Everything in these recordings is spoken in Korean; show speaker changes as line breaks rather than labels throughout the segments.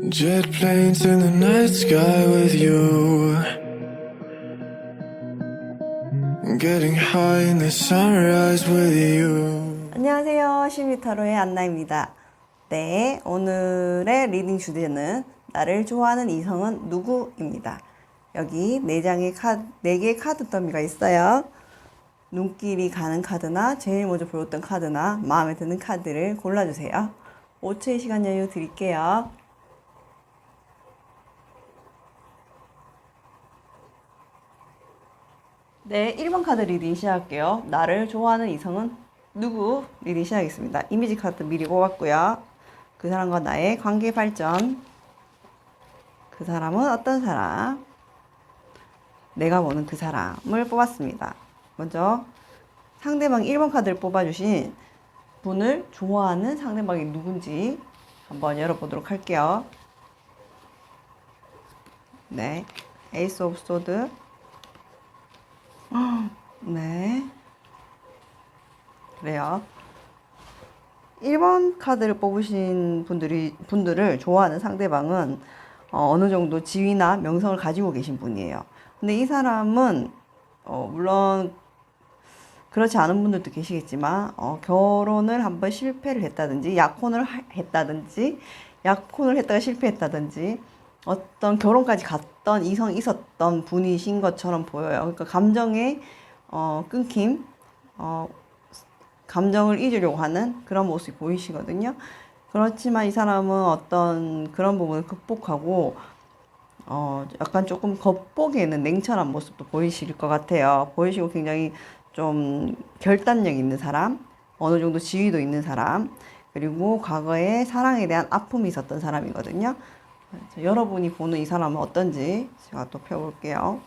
Jet planes in the night sky with you, getting high in the sunrise with you.
안녕하세요. 시미타로의 안나입니다. 네, 오늘의 리딩 주제는 나를 좋아하는 이성은 누구입니다. 여기 4개의 카드 더미가 있어요. 눈길이 가는 카드나 제일 먼저 보였던 카드나 마음에 드는 카드를 골라주세요. 5초의 시간 여유 드릴게요. 네, 1번 카드 리딩 시작할게요. 나를 좋아하는 이성은 누구? 리딩 시작하겠습니다. 이미지 카드 미리 뽑았고요. 그 사람과 나의 관계 발전. 그 사람은 어떤 사람? 내가 보는 그 사람을 뽑았습니다. 먼저 상대방 1번 카드를 뽑아주신 분을 좋아하는 상대방이 누군지 한번 열어보도록 할게요. 네, 에이스 오브 소드. 네. 그래요. 1번 카드를 뽑으신 분들을 좋아하는 상대방은 어느 정도 지위나 명성을 가지고 계신 분이에요. 근데 이 사람은 물론 그렇지 않은 분들도 계시겠지만 결혼을 한번 실패를 했다든지 약혼을 했다가 실패했다든지 어떤 결혼까지 갔던 이성이 있었던 분이신 것처럼 보여요. 그러니까 감정의 끊김, 감정을 잊으려고 하는 그런 모습이 보이시거든요. 그렇지만 이 사람은 어떤 그런 부분을 극복하고 약간 조금 겉보기에는 냉철한 모습도 보이실 것 같아요. 보이시고 굉장히 좀 결단력 있는 사람, 어느 정도 지위도 있는 사람, 그리고 과거에 사랑에 대한 아픔이 있었던 사람이거든요. 여러분이 보는 이 사람은 어떤지 제가 또 펴볼게요.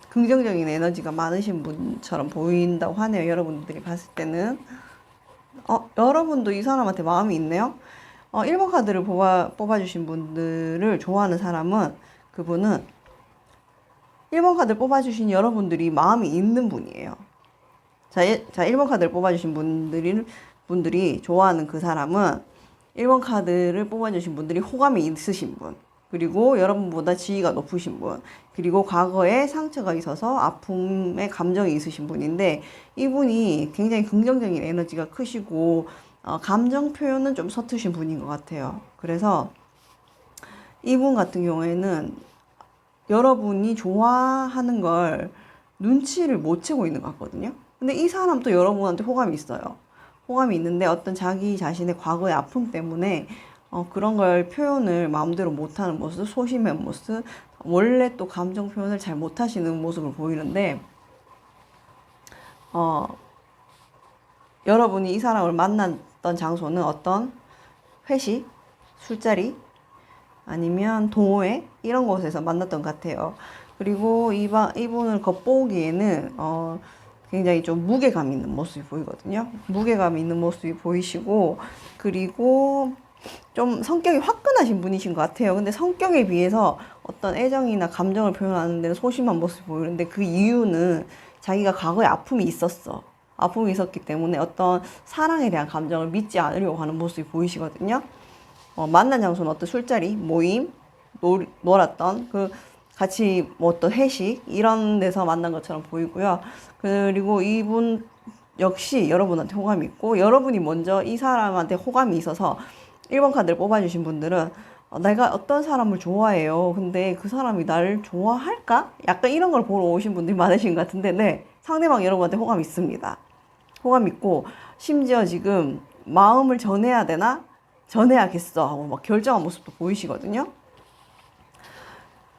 긍정적인 에너지가 많으신 분처럼 보인다고 하네요. 여러분들이 봤을 때는. 여러분도 이 사람한테 마음이 있네요. 1번 카드를 뽑아주신 분들을 좋아하는 사람은 그분은 1번 카드를 뽑아주신 여러분들이 마음이 있는 분이에요. 자, 1번 카드를 뽑아주신 분들이 좋아하는 그 사람은 1번 카드를 뽑아주신 분들이 호감이 있으신 분, 그리고 여러분보다 지위가 높으신 분, 그리고 과거에 상처가 있어서 아픔의 감정이 있으신 분인데 이분이 굉장히 긍정적인 에너지가 크시고 감정 표현은 좀 서투신 분인 것 같아요. 그래서 이분 같은 경우에는 여러분이 좋아하는 걸 눈치를 못 채고 있는 것 같거든요. 근데 이 사람도 여러분한테 호감이 있어요. 호감이 있는데 어떤 자기 자신의 과거의 아픔 때문에 그런 걸 표현을 마음대로 못하는 모습, 소심한 모습, 원래 또 감정 표현을 잘 못하시는 모습을 보이는데 여러분이 이 사람을 만났던 장소는 어떤 회식, 술자리, 아니면 동호회 이런 곳에서 만났던 것 같아요. 그리고 이분을 겉보기에는 굉장히 좀 무게감 있는 모습이 보이거든요. 무게감 있는 모습이 보이시고, 그리고 좀 성격이 화끈하신 분이신 것 같아요. 근데 성격에 비해서 어떤 애정이나 감정을 표현하는 데는 소심한 모습이 보이는데 그 이유는 자기가 과거에 아픔이 있었어. 아픔이 있었기 때문에 어떤 사랑에 대한 감정을 믿지 않으려고 하는 모습이 보이시거든요. 만난 장소는 어떤 술자리, 모임, 놀았던 같이 뭐 어떤 회식 이런 데서 만난 것처럼 보이고요. 그리고 이분 역시 여러분한테 호감이 있고 여러분이 먼저 이 사람한테 호감이 있어서 1번 카드를 뽑아주신 분들은 내가 어떤 사람을 좋아해요. 근데 그 사람이 나를 좋아할까? 약간 이런 걸 보러 오신 분들이 많으신 것 같은데 네, 상대방 여러분한테 호감이 있습니다. 호감 있고 심지어 지금 마음을 전해야 되나? 전해야겠어 하고 막 결정한 모습도 보이시거든요.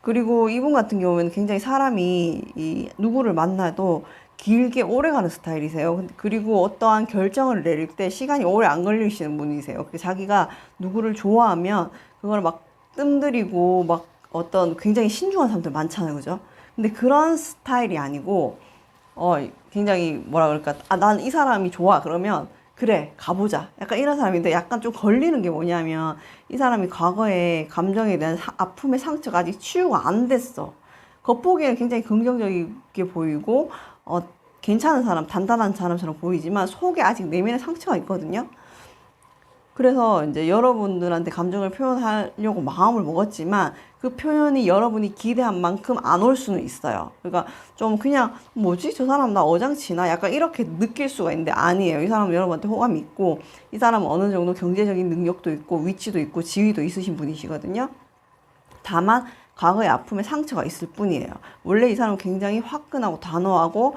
그리고 이분 같은 경우에는 굉장히 사람이 누구를 만나도 길게 오래가는 스타일이세요. 그리고 어떠한 결정을 내릴 때 시간이 오래 안 걸리시는 분이세요. 자기가 누구를 좋아하면 그걸 막 뜸들이고 막 어떤 굉장히 신중한 사람들 많잖아요. 그죠? 근데 그런 스타일이 아니고 굉장히 뭐라 그럴까? 난 이 사람이 좋아. 그러면 그래, 가보자. 약간 이런 사람인데 약간 좀 걸리는 게 뭐냐면 이 사람이 과거에 감정에 대한 아픔의 상처가 아직 치유가 안 됐어. 겉보기에는 굉장히 긍정적이게 보이고 괜찮은 사람, 단단한 사람처럼 보이지만 속에 아직 내면의 상처가 있거든요. 그래서 이제 여러분들한테 감정을 표현하려고 마음을 먹었지만 그 표현이 여러분이 기대한 만큼 안 올 수는 있어요. 그러니까 좀 그냥 뭐지? 저 사람 나 어장치나? 약간 이렇게 느낄 수가 있는데 아니에요. 이 사람은 여러분한테 호감이 있고 이 사람은 어느 정도 경제적인 능력도 있고 위치도 있고 지위도 있으신 분이시거든요. 다만 과거의 아픔에 상처가 있을 뿐이에요. 원래 이 사람은 굉장히 화끈하고 단호하고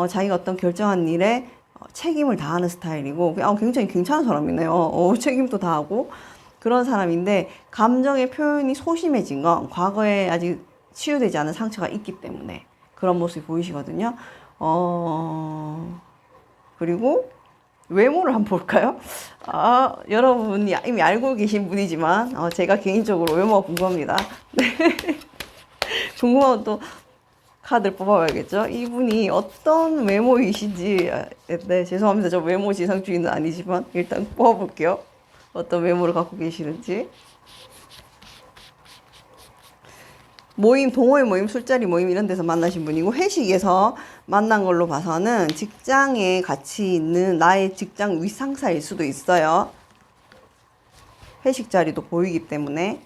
자기가 어떤 결정한 일에 책임을 다하는 스타일이고 굉장히 괜찮은 사람이네요. 책임도 다하고 그런 사람인데 감정의 표현이 소심해진 건 과거에 아직 치유되지 않은 상처가 있기 때문에 그런 모습이 보이시거든요. 그리고 외모를 한번 볼까요? 여러분이 이미 알고 계신 분이지만 제가 개인적으로 외모가 궁금합니다. 궁금하면 또 카드를 뽑아봐야겠죠. 이분이 어떤 외모이신지. 네, 죄송합니다. 저 외모 지상주의는 아니지만 일단 뽑아볼게요. 어떤 외모를 갖고 계시는지. 모임, 동호회 모임, 술자리 모임 이런 데서 만나신 분이고 회식에서 만난 걸로 봐서는 직장에 같이 있는 나의 직장 윗상사일 수도 있어요. 회식 자리도 보이기 때문에.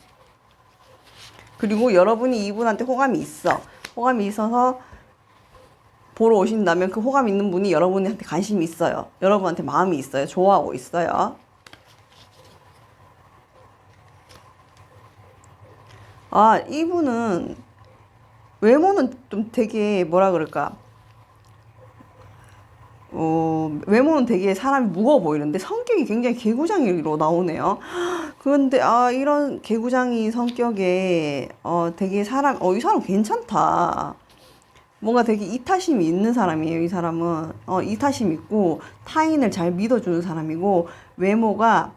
그리고 여러분이 이분한테 호감이 있어. 호감이 있어서 보러 오신다면 그 호감 있는 분이 여러분한테 관심이 있어요. 여러분한테 마음이 있어요. 좋아하고 있어요. 이분은 외모는 좀 되게 뭐라 그럴까? 외모는 되게 사람이 무거워 보이는데 성격이 굉장히 개구장이로 나오네요. 그런데 이런 개구장이 성격에 되게 이 사람 괜찮다. 뭔가 되게 이타심이 있는 사람이에요. 이 사람은 이타심 있고 타인을 잘 믿어주는 사람이고 외모가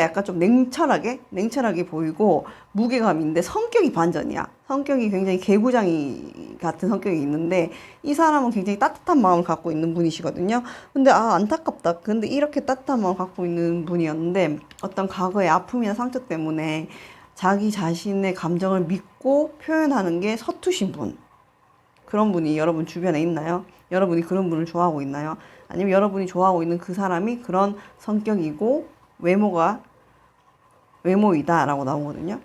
약간 좀 냉철하게 보이고 무게감인데 성격이 반전이야. 성격이 굉장히 개구장이 같은 성격이 있는데 이 사람은 굉장히 따뜻한 마음을 갖고 있는 분이시거든요. 근데 안타깝다. 근데 이렇게 따뜻한 마음을 갖고 있는 분이었는데 어떤 과거의 아픔이나 상처 때문에 자기 자신의 감정을 믿고 표현하는 게 서투신 분. 그런 분이 여러분 주변에 있나요? 여러분이 그런 분을 좋아하고 있나요? 아니면 여러분이 좋아하고 있는 그 사람이 그런 성격이고 외모이다라고 나오거든요.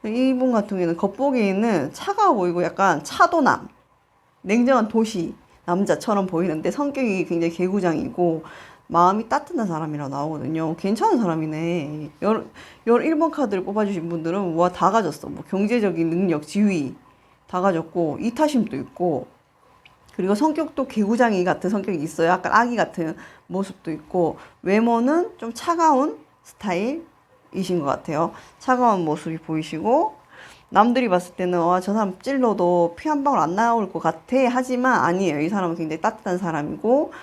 이분 같은 경우에는 겉보기에는 차가워 보이고 약간 차도남, 냉정한 도시 남자처럼 보이는데 성격이 굉장히 개구장이고 마음이 따뜻한 사람이라고 나오거든요. 괜찮은 사람이네. 1번 카드를 뽑아주신 분들은 다 가졌어. 뭐 경제적인 능력, 지위 다 가졌고 이타심도 있고 그리고 성격도 개구장이 같은 성격이 있어요. 약간 아기 같은 모습도 있고 외모는 좀 차가운 스타일이신 것 같아요. 차가운 모습이 보이시고 남들이 봤을 때는 저 사람 찔러도 피 한 방울 안 나올 것 같아 하지만 아니에요. 이 사람은 굉장히 따뜻한 사람이고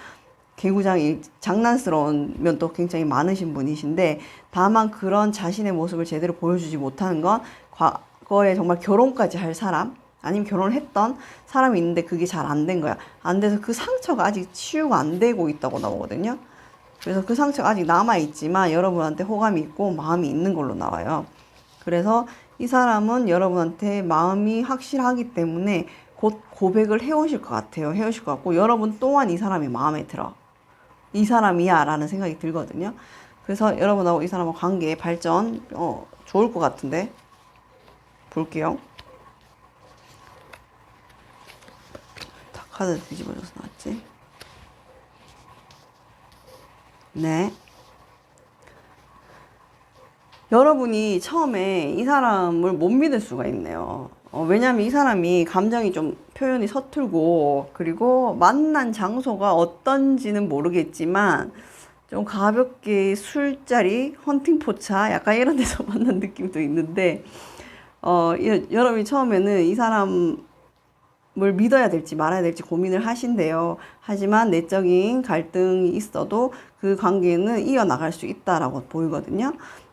개구장이 장난스러운 면도 굉장히 많으신 분이신데 다만 그런 자신의 모습을 제대로 보여주지 못하는 건 과거에 정말 결혼까지 할 사람 아니면 결혼을 했던 사람이 있는데 그게 잘 안 된 거야. 안 돼서 그 상처가 아직 치유가 안 되고 있다고 나오거든요. 그래서 그 상처가 아직 남아있지만 여러분한테 호감이 있고 마음이 있는 걸로 나와요. 그래서 이 사람은 여러분한테 마음이 확실하기 때문에 곧 고백을 해오실 것 같아요. 해오실 것 같고 여러분 또한 이 사람이 마음에 들어. 이 사람이야 라는 생각이 들거든요. 그래서 여러분하고 이 사람과 관계 발전 좋을 것 같은데 볼게요. 카드 뒤집어져서 나왔지? 네. 여러분이 처음에 이 사람을 못 믿을 수가 있네요. 왜냐면 이 사람이 감정이 좀 표현이 서툴고 그리고 만난 장소가 어떤지는 모르겠지만 좀 가볍게 술자리, 헌팅 포차 약간 이런 데서 만난 느낌도 있는데 여러분이 처음에는 이 사람 뭘 믿어야 될지 말아야 될지 고민을 하신대요. 하지만 내적인 갈등이 있어도 그 관계는 이어나갈 수 있다라고 보이거든요.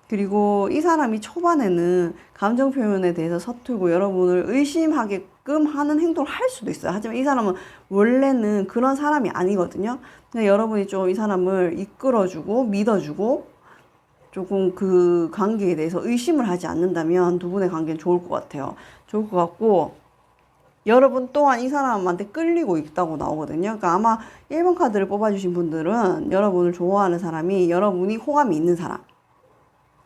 그리고 이 사람이 초반에는 감정 표현에 대해서 서툴고 여러분을 의심하게끔 하는 행동을 할 수도 있어요. 하지만 이 사람은 원래는 그런 사람이 아니거든요. 근데 여러분이 좀 이 사람을 이끌어주고 믿어주고 조금 그 관계에 대해서 의심을 하지 않는다면 두 분의 관계는 좋을 것 같아요. 좋을 것 같고 여러분 또한 이 사람한테 끌리고 있다고 나오거든요. 그러니까 아마 1번 카드를 뽑아주신 분들은 여러분을 좋아하는 사람이 여러분이 호감이 있는 사람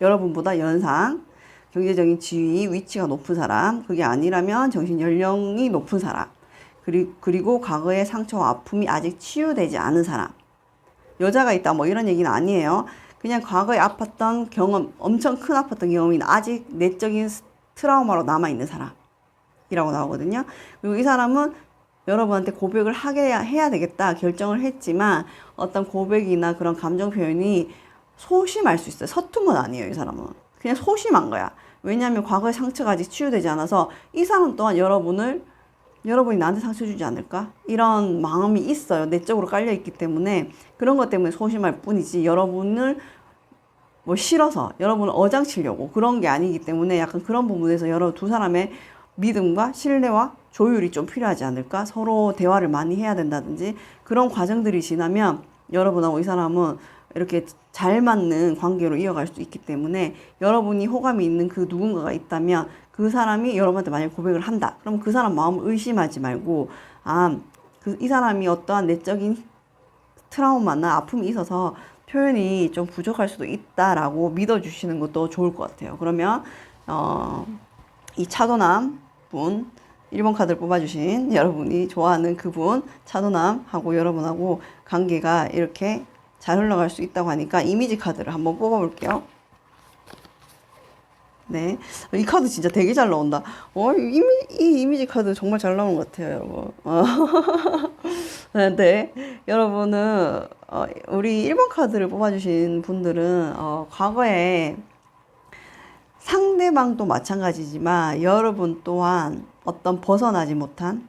여러분보다 연상, 경제적인 지위, 위치가 높은 사람, 그게 아니라면 정신 연령이 높은 사람, 그리고 과거의 상처와 아픔이 아직 치유되지 않은 사람. 여자가 있다 뭐 이런 얘기는 아니에요. 그냥 과거에 아팠던 경험, 엄청 큰 아팠던 경험이 아직 내적인 트라우마로 남아있는 사람이라고 나오거든요. 그리고 이 사람은 여러분한테 고백을 해야 되겠다 결정을 했지만 어떤 고백이나 그런 감정 표현이 소심할 수 있어요. 서툰 건 아니에요. 이 사람은 그냥 소심한 거야. 왜냐하면 과거의 상처가 아직 치유되지 않아서 이 사람 또한 여러분이 나한테 상처 주지 않을까? 이런 마음이 있어요. 내적으로 깔려있기 때문에 그런 것 때문에 소심할 뿐이지 여러분을 뭐 싫어서 여러분을 어장치려고 그런 게 아니기 때문에 약간 그런 부분에서 두 사람의 믿음과 신뢰와 조율이 좀 필요하지 않을까? 서로 대화를 많이 해야 된다든지 그런 과정들이 지나면 여러분하고 이 사람은 이렇게 잘 맞는 관계로 이어갈 수 있기 때문에 여러분이 호감이 있는 그 누군가가 있다면 그 사람이 여러분한테 만약에 고백을 한다. 그럼 그 사람 마음을 의심하지 말고 이 사람이 어떠한 내적인 트라우마나 아픔이 있어서 표현이 좀 부족할 수도 있다라고 믿어주시는 것도 좋을 것 같아요. 그러면 이 차도남 분 1번 카드를 뽑아주신 여러분이 좋아하는 그분 차도남하고 여러분하고 관계가 이렇게 잘 흘러갈 수 있다고 하니까 이미지 카드를 한번 뽑아볼게요. 네, 이 카드 진짜 되게 잘 나온다. 이 이미지 카드 정말 잘 나오는 것 같아요, 여러분. 네, 여러분은 우리 1번 카드를 뽑아주신 분들은 과거에 상대방도 마찬가지지만 여러분 또한 어떤 벗어나지 못한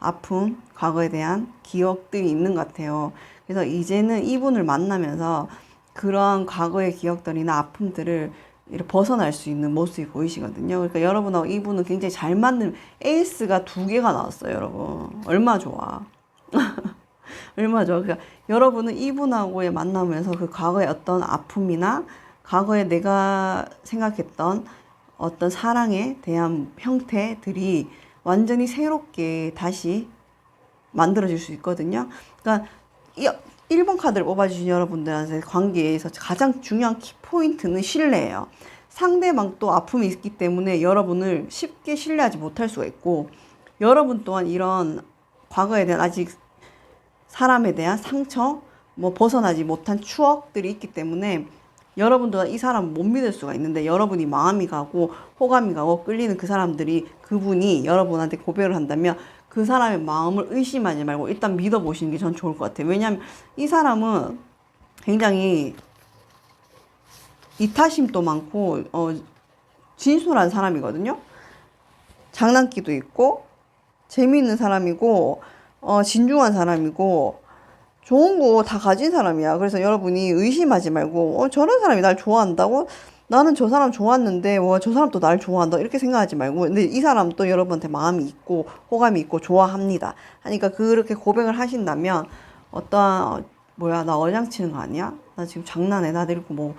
아픔, 과거에 대한 기억들이 있는 것 같아요. 그래서 이제는 이분을 만나면서 그런 과거의 기억들이나 아픔들을 이렇게 벗어날 수 있는 모습이 보이시거든요. 그러니까 여러분하고 이분은 굉장히 잘 맞는 에이스가 2개가 나왔어요, 여러분. 얼마나 좋아. 얼마나 좋아. 그러니까 여러분은 이분하고의 만나면서 그 과거의 어떤 아픔이나 과거에 내가 생각했던 어떤 사랑에 대한 형태들이 완전히 새롭게 다시 만들어질 수 있거든요. 그러니까 1번 카드를 뽑아주신 여러분들한테 관계에서 가장 중요한 키포인트는 신뢰예요. 상대방도 아픔이 있기 때문에 여러분을 쉽게 신뢰하지 못할 수가 있고 여러분 또한 이런 과거에 대한 아직 사람에 대한 상처, 뭐 벗어나지 못한 추억들이 있기 때문에 여러분도 이 사람 못 믿을 수가 있는데 여러분이 마음이 가고 호감이 가고 끌리는 그분이 여러분한테 고백을 한다면 그 사람의 마음을 의심하지 말고 일단 믿어보시는 게 전 좋을 것 같아요. 왜냐하면 이 사람은 굉장히 이타심도 많고 진솔한 사람이거든요. 장난기도 있고 재미있는 사람이고 진중한 사람이고 좋은 거 다 가진 사람이야. 그래서 여러분이 의심하지 말고 저런 사람이 날 좋아한다고? 나는 저 사람 좋았는데 저 사람도 날 좋아한다 이렇게 생각하지 말고 근데 이 사람도 여러분한테 마음이 있고 호감이 있고 좋아합니다. 하니까 그렇게 고백을 하신다면 나 어장치는 거 아니야? 나 지금 장난해. 나 데리고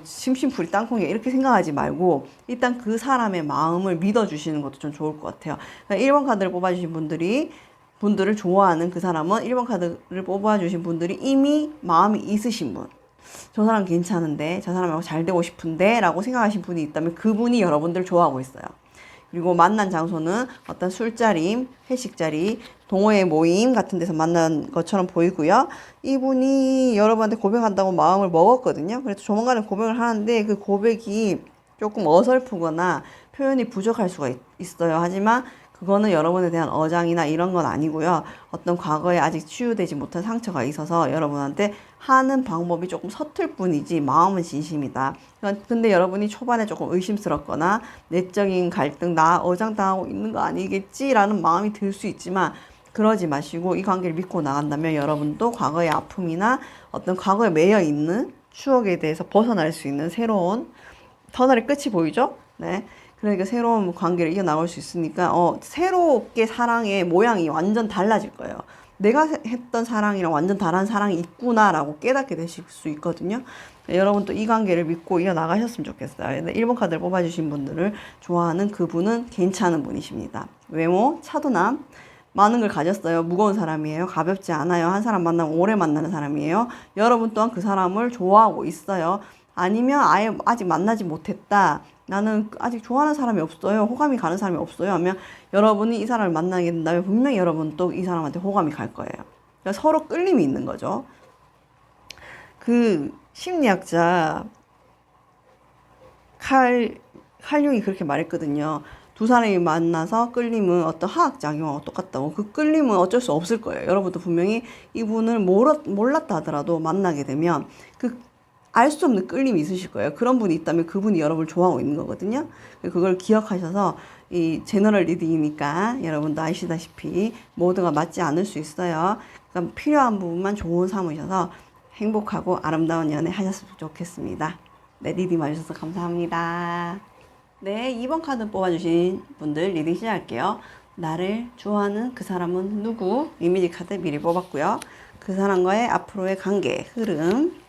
심심풀이 땅콩이야 이렇게 생각하지 말고 일단 그 사람의 마음을 믿어주시는 것도 좀 좋을 것 같아요. 그러니까 1번 카드를 뽑아주신 분들을 좋아하는 그 사람은 1번 카드를 뽑아주신 분들이 이미 마음이 있으신 분. 저 사람 괜찮은데, 저 사람하고 잘 되고 싶은데 라고 생각하신 분이 있다면 그분이 여러분들 좋아하고 있어요. 그리고 만난 장소는 어떤 술자리, 회식자리, 동호회 모임 같은 데서 만난 것처럼 보이고요. 이분이 여러분한테 고백한다고 마음을 먹었거든요. 그래서 조만간에 고백을 하는데 그 고백이 조금 어설프거나 표현이 부족할 수가 있어요. 하지만 그거는 여러분에 대한 어장이나 이런 건 아니고요. 어떤 과거에 아직 치유되지 못한 상처가 있어서 여러분한테 하는 방법이 조금 서툴 뿐이지 마음은 진심이다. 근데 여러분이 초반에 조금 의심스럽거나 내적인 갈등, 나 어장당하고 있는 거 아니겠지라는 마음이 들 수 있지만 그러지 마시고 이 관계를 믿고 나간다면 여러분도 과거의 아픔이나 어떤 과거에 매여 있는 추억에 대해서 벗어날 수 있는 새로운 터널의 끝이 보이죠? 네. 그러니까 새로운 관계를 이어나갈 수 있으니까 새롭게 사랑의 모양이 완전 달라질 거예요. 내가 했던 사랑이랑 완전 다른 사랑이 있구나라고 깨닫게 되실 수 있거든요. 네, 여러분 또 이 관계를 믿고 이어나가셨으면 좋겠어요. 1번 카드를 뽑아주신 분들을 좋아하는 그분은 괜찮은 분이십니다. 외모, 차도남, 많은 걸 가졌어요. 무거운 사람이에요. 가볍지 않아요. 한 사람 만나면 오래 만나는 사람이에요. 여러분 또한 그 사람을 좋아하고 있어요. 아니면 아예 아직 만나지 못했다. 나는 아직 좋아하는 사람이 없어요. 호감이 가는 사람이 없어요. 하면 여러분이 이 사람을 만나게 된다면 분명히 여러분 또 이 사람한테 호감이 갈 거예요. 그러니까 서로 끌림이 있는 거죠. 그 심리학자 칼융이 그렇게 말했거든요. 두 사람이 만나서 끌림은 어떤 화학작용하고 똑같다고. 그 끌림은 어쩔 수 없을 거예요. 여러분도 분명히 이분을 몰랐다 하더라도 만나게 되면 그 알 수 없는 끌림이 있으실 거예요. 그런 분이 있다면 그분이 여러분을 좋아하고 있는 거거든요. 그걸 기억하셔서 이 제너럴 리딩이니까 여러분도 아시다시피 모두가 맞지 않을 수 있어요. 그러니까 필요한 부분만 좋은 삼으셔서 행복하고 아름다운 연애 하셨으면 좋겠습니다. 네, 리딩 와주셔서 감사합니다. 네, 2번 카드 뽑아주신 분들 리딩 시작할게요. 나를 좋아하는 그 사람은 누구? 이미지 카드 미리 뽑았고요. 그 사람과의 앞으로의 관계, 흐름,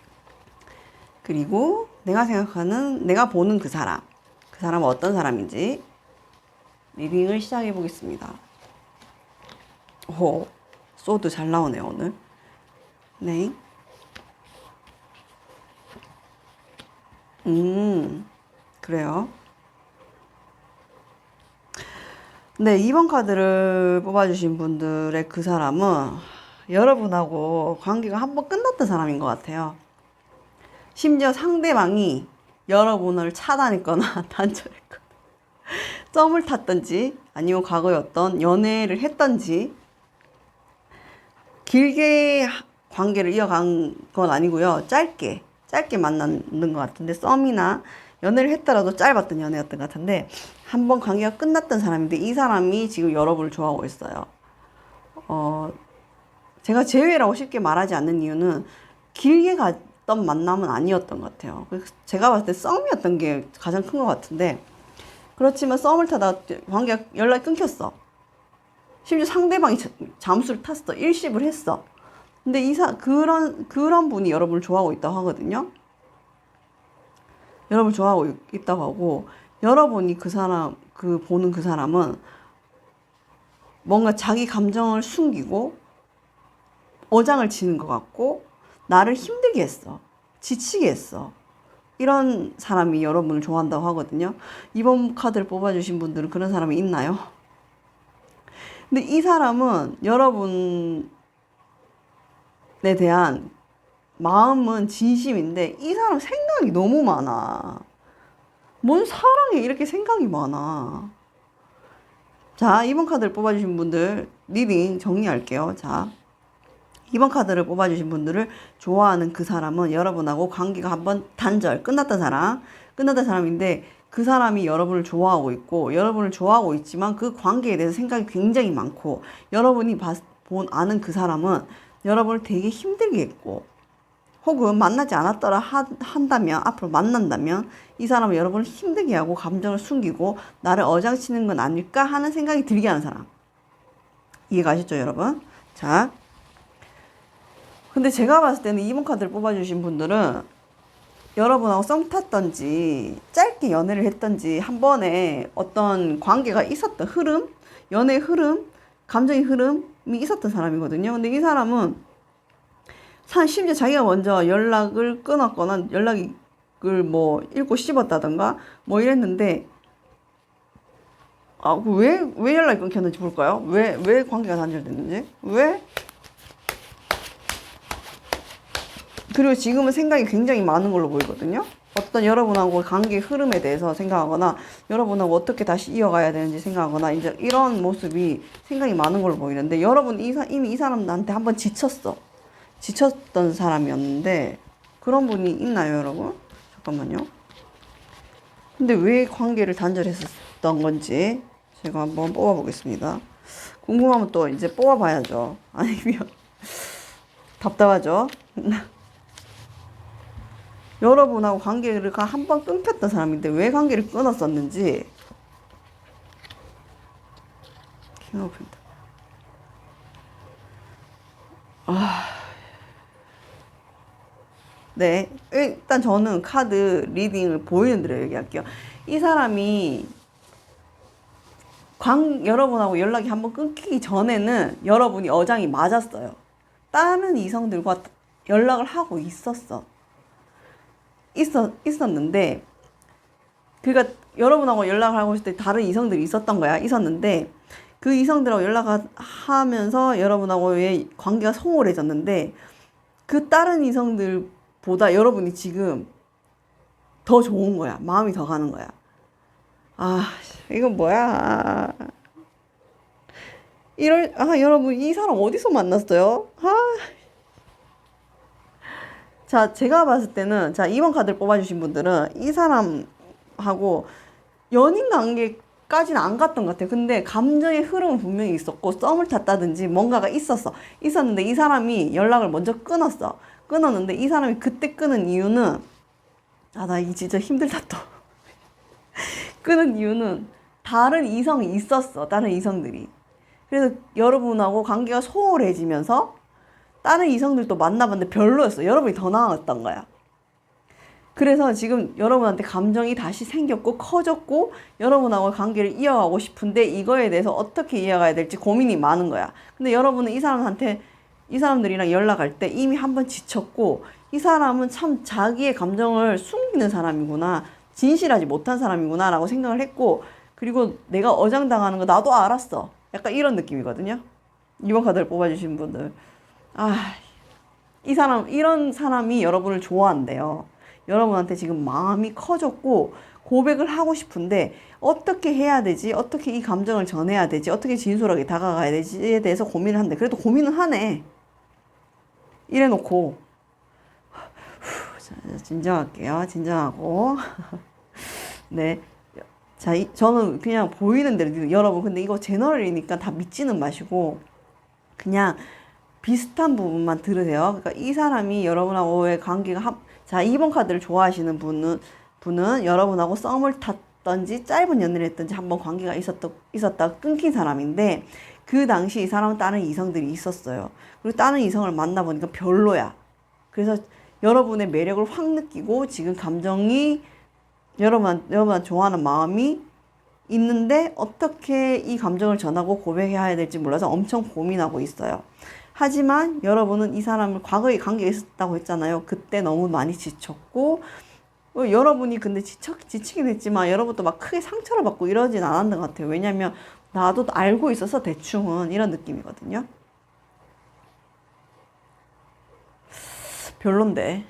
그리고 내가 생각하는, 내가 보는 그 사람은 어떤 사람인지 리딩을 시작해 보겠습니다. 오, 소드 잘 나오네요, 오늘. 네. 그래요. 네, 2번 카드를 뽑아주신 분들의 그 사람은 여러분하고 관계가 한번 끝났던 사람인 것 같아요. 심지어 상대방이 여러분을 차단했거나 단절했거나 썸을 탔던지 아니면 과거에 어떤 연애를 했던지 길게 관계를 이어간 건 아니고요. 짧게 만나는 것 같은데 썸이나 연애를 했더라도 짧았던 연애였던 것 같은데 한번 관계가 끝났던 사람인데 이 사람이 지금 여러분을 좋아하고 있어요. 제가 제외라고 쉽게 말하지 않는 이유는 길게 갔던 만남은 아니었던 것 같아요. 제가 봤을 때 썸이었던 게 가장 큰 것 같은데 그렇지만 썸을 타다가 관계가 연락이 끊겼어. 심지어 상대방이 잠수를 탔어. 일십을 했어. 근데 그런 분이 여러분을 좋아하고 있다고 하거든요. 여러분을 좋아하고 있다고 하고, 여러분이 보는 그 사람은 뭔가 자기 감정을 숨기고, 어장을 치는 것 같고, 나를 힘들게 했어. 지치게 했어. 이런 사람이 여러분을 좋아한다고 하거든요. 이번 카드를 뽑아주신 분들은 그런 사람이 있나요? 근데 이 사람은 여러분에 대한 마음은 진심인데 이 사람 생각이 너무 많아. 뭔 사랑에 이렇게 생각이 많아. 자, 이번 카드를 뽑아주신 분들 리딩 정리할게요. 자, 이번 카드를 뽑아주신 분들을 좋아하는 그 사람은 여러분하고 관계가 한번 끝났던 사람인데 그 사람이 여러분을 좋아하고 있고 여러분을 좋아하고 있지만 그 관계에 대해서 생각이 굉장히 많고 여러분이 아는 그 사람은 여러분을 되게 힘들게 했고 혹은 만나지 않았더라 한다면 앞으로 만난다면 이 사람은 여러분을 힘들게 하고 감정을 숨기고 나를 어장치는 건 아닐까 하는 생각이 들게 하는 사람. 이해가시죠, 여러분? 자, 근데 제가 봤을 때는 이번 카드를 뽑아주신 분들은 여러분하고 썸 탔던지 짧게 연애를 했던지 한 번에 어떤 관계가 있었던 흐름, 연애 흐름, 감정의 흐름이 있었던 사람이거든요. 근데 이 사람은 심지어 자기가 먼저 연락을 끊었거나 연락을 뭐 읽고 씹었다던가 뭐 이랬는데 왜 연락이 끊겼는지 볼까요? 왜 관계가 단절됐는지? 왜? 그리고 지금은 생각이 굉장히 많은 걸로 보이거든요. 어떤 여러분하고 관계 흐름에 대해서 생각하거나 여러분하고 어떻게 다시 이어가야 되는지 생각하거나 이제 이런 모습이 생각이 많은 걸로 보이는데 여러분 이미 이 사람한테 한번 지쳤던 사람이었는데 그런 분이 있나요, 여러분? 잠깐만요. 근데 왜 관계를 단절했었던 건지 제가 한번 뽑아보겠습니다. 궁금하면 또 이제 뽑아봐야죠. 아니면 답답하죠. 여러분하고 관계를 한 번 끊겼던 사람인데 왜 관계를 끊었었는지. 네, 일단 저는 카드 리딩을 보이는 대로 얘기할게요. 이 사람이 여러분하고 연락이 한번 끊기기 전에는 여러분이 어장이 맞았어요. 다른 이성들과 연락을 하고 있었어. 있었는데, 그러니까 여러분하고 연락을 하고 있을 때 다른 이성들이 있었는데, 그 이성들하고 연락하면서 여러분하고의 관계가 소홀해졌는데, 그 다른 이성들보다 여러분이 지금 더 좋은 거야. 마음이 더 가는 거야. 아, 이건 뭐야. 여러분, 이 사람 어디서 만났어요? 자, 제가 봤을 때는, 자, 2번 카드를 뽑아주신 분들은 이 사람하고 연인 관계까지는 안 갔던 것 같아요. 근데 감정의 흐름은 분명히 있었고, 썸을 탔다든지 뭔가가 있었는데 이 사람이 연락을 먼저 끊었어. 끊었는데 이 사람이 그때 끊은 이유는, 나 이게 진짜 힘들다 또. 끊은 이유는 다른 이성이 있었어. 다른 이성들이. 그래서 여러분하고 관계가 소홀해지면서 다른 이성들도 만나봤는데 별로였어. 여러분이 더 나았던 거야. 그래서 지금 여러분한테 감정이 다시 생겼고 커졌고 여러분하고 관계를 이어가고 싶은데 이거에 대해서 어떻게 이어가야 될지 고민이 많은 거야. 근데 여러분은 이 사람들이랑 연락할 때 이미 한번 지쳤고 이 사람은 참 자기의 감정을 숨기는 사람이구나. 진실하지 못한 사람이구나 라고 생각을 했고 그리고 내가 어장당하는 거 나도 알았어. 약간 이런 느낌이거든요. 2번 카드를 뽑아주신 분들. 이런 사람이 여러분을 좋아한대요. 여러분한테 지금 마음이 커졌고 고백을 하고 싶은데 어떻게 해야 되지? 어떻게 이 감정을 전해야 되지? 어떻게 진솔하게 다가가야 되지에 대해서 고민을 한대. 그래도 고민은 하네. 이래놓고 진정할게요. 진정하고 네. 자, 저는 그냥 보이는 대로 여러분 근데 이거 제너럴이니까 다 믿지는 마시고 그냥 비슷한 부분만 들으세요. 그러니까 이 사람이 여러분하고의 관계가 자, 2번 카드를 좋아하시는 분은 여러분하고 썸을 탔던지 짧은 연애를 했던지 한번 관계가 있었다 끊긴 사람인데 그 당시 이 사람은 다른 이성들이 있었어요. 그리고 다른 이성을 만나보니까 별로야. 그래서 여러분의 매력을 확 느끼고 지금 감정이 여러분 좋아하는 마음이 있는데 어떻게 이 감정을 전하고 고백해야 될지 몰라서 엄청 고민하고 있어요. 하지만 여러분은 이 사람을 과거에 관계가 있었다고 했잖아요. 그때 너무 많이 지쳤고 여러분이 근데 지치긴 했지만 여러분도 막 크게 상처를 받고 이러진 않았던 것 같아요. 왜냐면 나도 알고 있어서 대충은 이런 느낌이거든요. 별론데.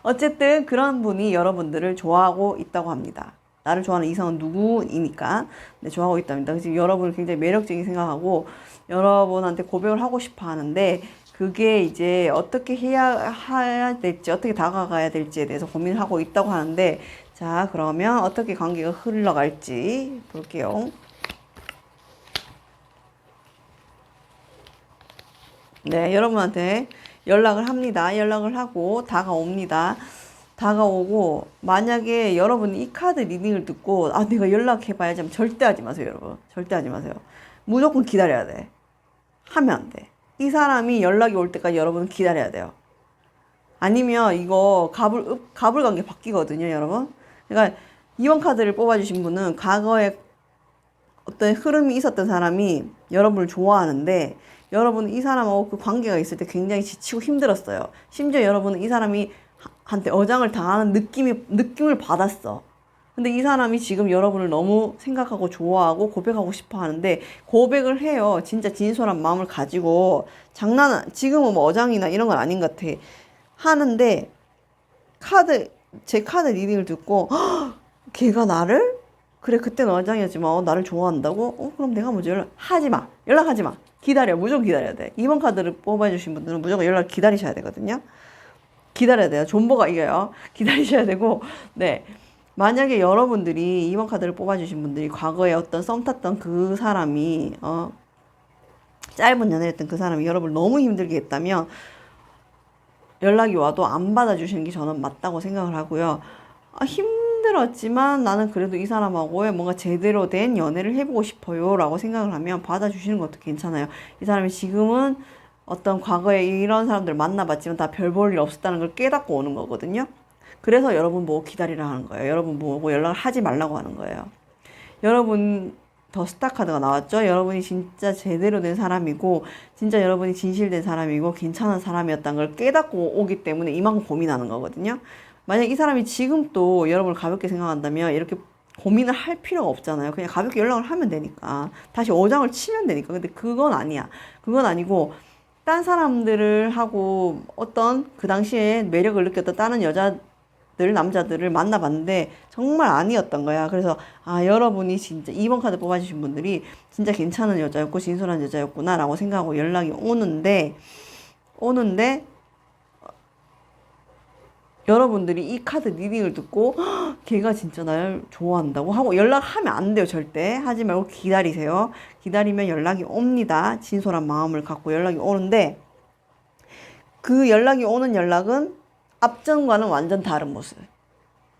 어쨌든 그런 분이 여러분들을 좋아하고 있다고 합니다. 나를 좋아하는 이성은 누구이니까 네, 좋아하고 있답니다. 지금 여러분을 굉장히 매력적인 생각하고 여러분한테 고백을 하고 싶어 하는데 그게 이제 어떻게 해야 될지 어떻게 다가가야 될지에 대해서 고민을 하고 있다고 하는데 자 그러면 어떻게 관계가 흘러갈지 볼게요. 네, 여러분한테 연락을 합니다. 연락을 하고 다가옵니다. 다가오고 만약에 여러분이 이 카드 리딩을 듣고 내가 연락해봐야지 하면 절대 하지 마세요. 여러분 절대 하지 마세요. 무조건 기다려야 돼. 하면 안 돼. 이 사람이 연락이 올 때까지 여러분은 기다려야 돼요. 아니면 이거 가불관계 바뀌거든요. 여러분 그러니까 2번 카드를 뽑아주신 분은 과거에 어떤 흐름이 있었던 사람이 여러분을 좋아하는데 여러분은 이 사람하고 그 관계가 있을 때 굉장히 지치고 힘들었어요. 심지어 여러분은 이 사람이 한테 어장을 당하는 느낌을 받았어. 근데 이 사람이 지금 여러분을 너무 생각하고 좋아하고 고백하고 싶어 하는데 고백을 해요. 진짜 진솔한 마음을 가지고 지금은 뭐 어장이나 이런 건 아닌 것 같아. 하는데 제 카드 리딩을 듣고 걔가 나를? 그래 그때는 어장이었지만 나를 좋아한다고? 그럼 내가 먼저 연락하지 마. 연락하지 마. 기다려. 무조건 기다려야 돼. 2번 카드를 뽑아주신 분들은 무조건 연락 기다리셔야 되거든요. 기다려야 돼요. 존버가 이겨요. 기다리셔야 되고, 네. 만약에 여러분들이 2번 카드를 뽑아주신 분들이 과거에 어떤 썸 탔던 그 사람이, 짧은 연애를 했던 그 사람이 여러분을 너무 힘들게 했다면, 연락이 와도 안 받아주시는 게 저는 맞다고 생각을 하고요. 힘들었지만 나는 그래도 이 사람하고의 뭔가 제대로 된 연애를 해보고 싶어요. 라고 생각을 하면 받아주시는 것도 괜찮아요. 이 사람이 지금은 어떤 과거에 이런 사람들 만나봤지만 다 별 볼 일 없었다는 걸 깨닫고 오는 거거든요. 그래서 여러분 보고 기다리라 하는 거예요. 여러분 보고 연락을 하지 말라고 하는 거예요. 여러분 더 스타 카드가 나왔죠. 여러분이 진짜 제대로 된 사람이고 진짜 여러분이 진실된 사람이고 괜찮은 사람이었다는 걸 깨닫고 오기 때문에 이만큼 고민하는 거거든요. 만약 이 사람이 지금 또 여러분을 가볍게 생각한다면 이렇게 고민을 할 필요가 없잖아요. 그냥 가볍게 연락을 하면 되니까. 다시 어장을 치면 되니까. 근데 그건 아니야. 그건 아니고, 딴 사람들을 하고 어떤 그 당시에 매력을 느꼈던 다른 여자들, 남자들을 만나봤는데 정말 아니었던 거야. 그래서, 아, 여러분이 진짜 2번 카드 뽑아주신 분들이 진짜 괜찮은 여자였고, 진솔한 여자였구나, 라고 생각하고 연락이 오는데, 여러분들이 이 카드 리딩을 듣고 "헉, 걔가 진짜 날 좋아한다고 하고 연락하면 안 돼요. 절대 하지 말고 기다리세요. 기다리면 연락이 옵니다. 진솔한 마음을 갖고 연락이 오는데 그 연락이 오는 연락은 앞전과는 완전 다른 모습.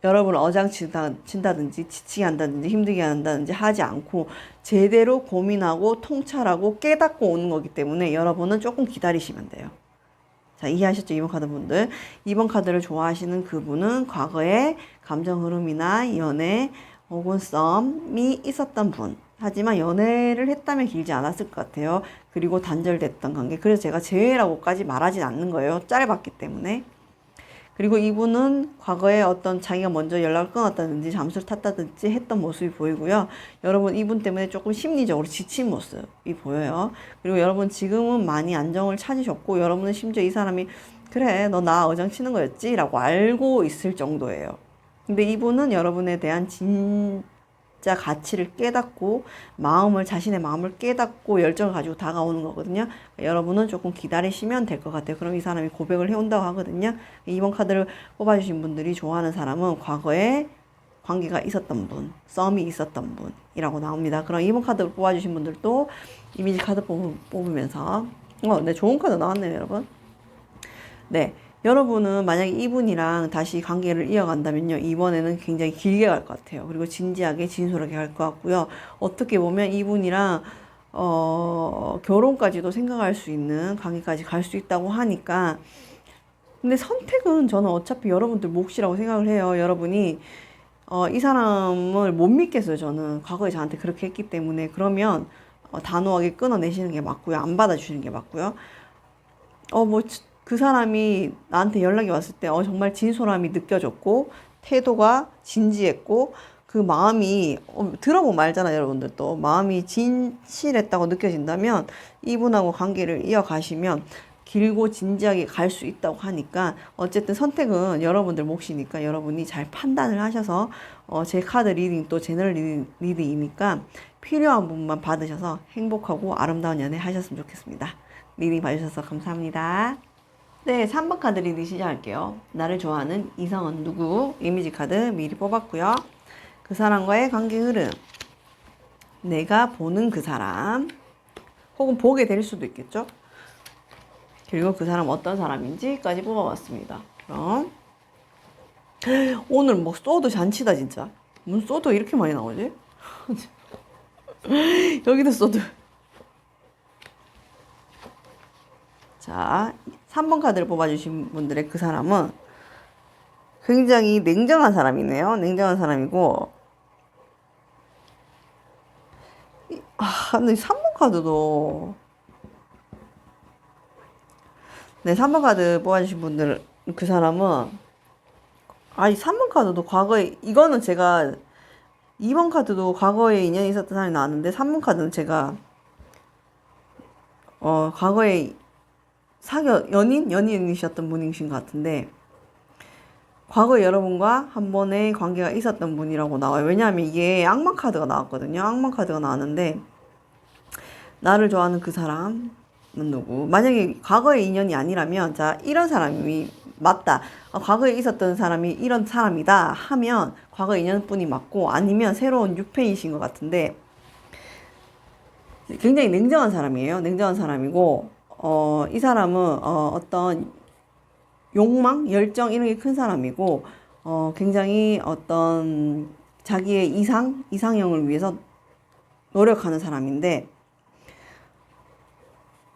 여러분을 어장친다든지 지치게 한다든지 힘들게 한다든지 하지 않고 제대로 고민하고 통찰하고 깨닫고 오는 거기 때문에 여러분은 조금 기다리시면 돼요. 자, 이해하셨죠? 2번 카드 분들. 2번 카드를 좋아하시는 그분은 과거에 감정 흐름이나 연애 혹은 썸이 있었던 분. 하지만 연애를 했다면 길지 않았을 것 같아요. 그리고 단절됐던 관계. 그래서 제가 재회라고까지 말하진 않는 거예요. 짧았기 때문에. 그리고 이분은 과거에 어떤 자기가 먼저 연락을 끊었다든지 잠수를 탔다든지 했던 모습이 보이고요. 여러분 이분 때문에 조금 심리적으로 지친 모습이 보여요. 그리고 여러분 지금은 많이 안정을 찾으셨고 여러분은 심지어 이 사람이 그래 너 나 어장 치는 거였지 라고 알고 있을 정도예요. 근데 이분은 여러분에 대한 진짜 가치를 깨닫고 자신의 마음을 깨닫고 열정을 가지고 다가오는 거거든요. 여러분은 조금 기다리시면 될 것 같아요. 그럼 이 사람이 고백을 해온다고 하거든요. 이번 카드를 뽑아주신 분들이 좋아하는 사람은 과거에 관계가 있었던 분, 썸이 있었던 분이라고 나옵니다. 그럼 이번 카드를 뽑아주신 분들도 이미지 카드 뽑으면서 네, 좋은 카드 나왔네요, 여러분. 네. 여러분은 만약에 이분이랑 다시 관계를 이어간다면요. 이번에는 굉장히 길게 갈 것 같아요. 그리고 진지하게 진솔하게 갈 것 같고요. 어떻게 보면 이분이랑 결혼까지도 생각할 수 있는 관계까지 갈 수 있다고 하니까 근데 선택은 저는 어차피 여러분들 몫이라고 생각을 해요. 여러분이 이 사람을 못 믿겠어요. 저는 과거에 저한테 그렇게 했기 때문에 그러면 단호하게 끊어내시는 게 맞고요. 안 받아주시는 게 맞고요. 그 사람이 나한테 연락이 왔을 때 정말 진솔함이 느껴졌고 태도가 진지했고 그 마음이 들어보면 알잖아요. 여러분들 또 마음이 진실했다고 느껴진다면 이분하고 관계를 이어가시면 길고 진지하게 갈 수 있다고 하니까 어쨌든 선택은 여러분들 몫이니까 여러분이 잘 판단을 하셔서 제 카드 리딩 또 제너럴 리딩이니까 필요한 부분만 받으셔서 행복하고 아름다운 연애 하셨으면 좋겠습니다. 리딩 봐주셔서 감사합니다. 네, 3번 카드 리딩 시작할게요. 나를 좋아하는 이성은 누구? 이미지 카드 미리 뽑았고요. 그 사람과의 관계 흐름. 내가 보는 그 사람. 혹은 보게 될 수도 있겠죠? 그리고 그 사람 어떤 사람인지까지 뽑아봤습니다. 그럼 오늘 뭐 소드 잔치다 진짜. 무슨 소드 이렇게 많이 나오지? 여기도 소드. 자, 3번 카드를 뽑아주신 분들의 그 사람은 굉장히 냉정한 사람이네요. 냉정한 사람이고 근데 3번 카드도 네, 3번 카드 뽑아주신 분들 그 사람은 이 3번 카드도 과거에 이거는 제가 2번 카드도 과거에 인연이 있었던 사람이 나왔는데 3번 카드는 제가 과거에 연인이셨던 분이신 것 같은데 과거에 여러분과 한 번의 관계가 있었던 분이라고 나와요. 왜냐하면 이게 악마 카드가 나왔거든요. 악마 카드가 나왔는데 나를 좋아하는 그 사람은 누구? 만약에 과거의 인연이 아니라면 자 이런 사람이 맞다. 과거에 있었던 사람이 이런 사람이다 하면 과거 인연뿐이 맞고 아니면 새로운 6팬이신 것 같은데 굉장히 냉정한 사람이에요. 냉정한 사람이고 이 사람은 어떤 욕망, 열정 이런 게 큰 사람이고 굉장히 어떤 자기의 이상형을 위해서 노력하는 사람인데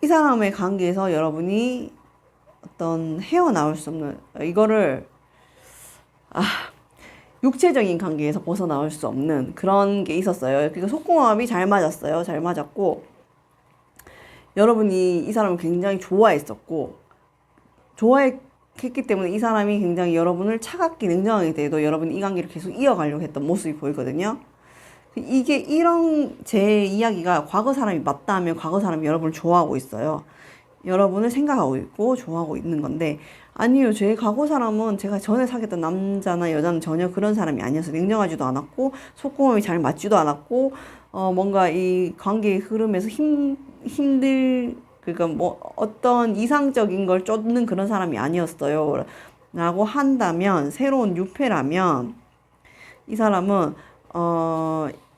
이 사람의 관계에서 여러분이 어떤 헤어나올 수 없는 이거를 육체적인 관계에서 벗어나올 수 없는 그런 게 있었어요. 그러니까 속궁합이 잘 맞았어요. 잘 맞았고 여러분이 이 사람을 굉장히 좋아했었고 했기 때문에 이 사람이 굉장히 여러분을 차갑게 냉정하게 대해도 여러분이 이 관계를 계속 이어가려고 했던 모습이 보이거든요. 이게 이런 제 이야기가 과거 사람이 맞다 하면 과거 사람이 여러분을 좋아하고 있어요. 여러분을 생각하고 있고 좋아하고 있는 건데, 아니요, 제 과거 사람은 제가 전에 사귀었던 남자나 여자는 전혀 그런 사람이 아니어서 냉정하지도 않았고 속궁합이 잘 맞지도 않았고 뭔가 이 관계의 흐름에서 그러니까 뭐 어떤 이상적인 걸 쫓는 그런 사람이 아니었어요 라고 한다면, 새로운 유패라면 이 사람은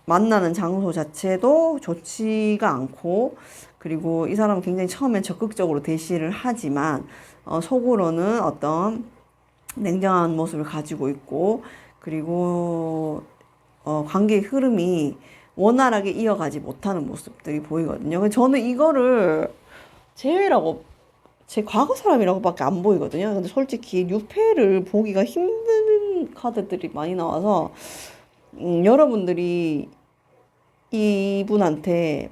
만나는 장소 자체도 좋지가 않고, 그리고 이 사람은 굉장히 처음엔 적극적으로 대시를 하지만 속으로는 어떤 냉정한 모습을 가지고 있고, 그리고 관계의 흐름이 원활하게 이어가지 못하는 모습들이 보이거든요. 저는 이거를 제외라고, 제 과거 사람이라고밖에 안 보이거든요. 근데 솔직히 유패를 보기가 힘든 카드들이 많이 나와서 여러분들이 이분한테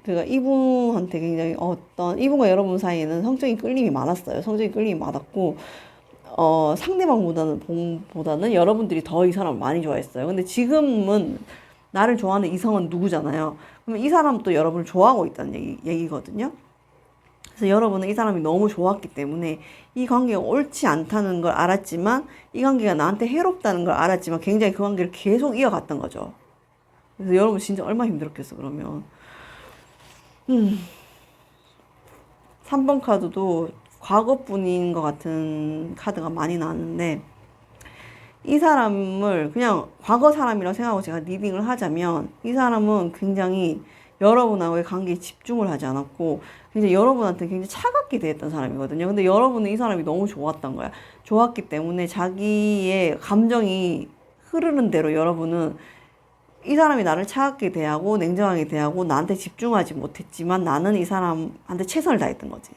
그러니까 이분한테 굉장히 이분과 여러분 사이에는 성적인 끌림이 많았어요. 성적인 끌림이 많았고, 상대방보다는 여러분들이 더 이 사람을 많이 좋아했어요. 근데 지금은 나를 좋아하는 이성은 누구잖아요. 그러면 이 사람도 여러분을 좋아하고 있다는 얘기거든요. 그래서 여러분은 이 사람이 너무 좋았기 때문에 이 관계가 옳지 않다는 걸 알았지만, 이 관계가 나한테 해롭다는 걸 알았지만 굉장히 그 관계를 계속 이어갔던 거죠. 그래서 여러분 진짜 얼마나 힘들었겠어 그러면. 3번 카드도 과거뿐인 것 같은 카드가 많이 나왔는데, 이 사람을 그냥 과거 사람이라고 생각하고 제가 리딩을 하자면, 이 사람은 굉장히 여러분하고의 관계에 집중을 하지 않았고 굉장히 여러분한테 굉장히 차갑게 대했던 사람이거든요. 근데 여러분은 이 사람이 너무 좋았던 거야. 좋았기 때문에 자기의 감정이 흐르는 대로 여러분은 이 사람이 나를 차갑게 대하고 냉정하게 대하고 나한테 집중하지 못했지만 나는 이 사람한테 최선을 다했던 거지.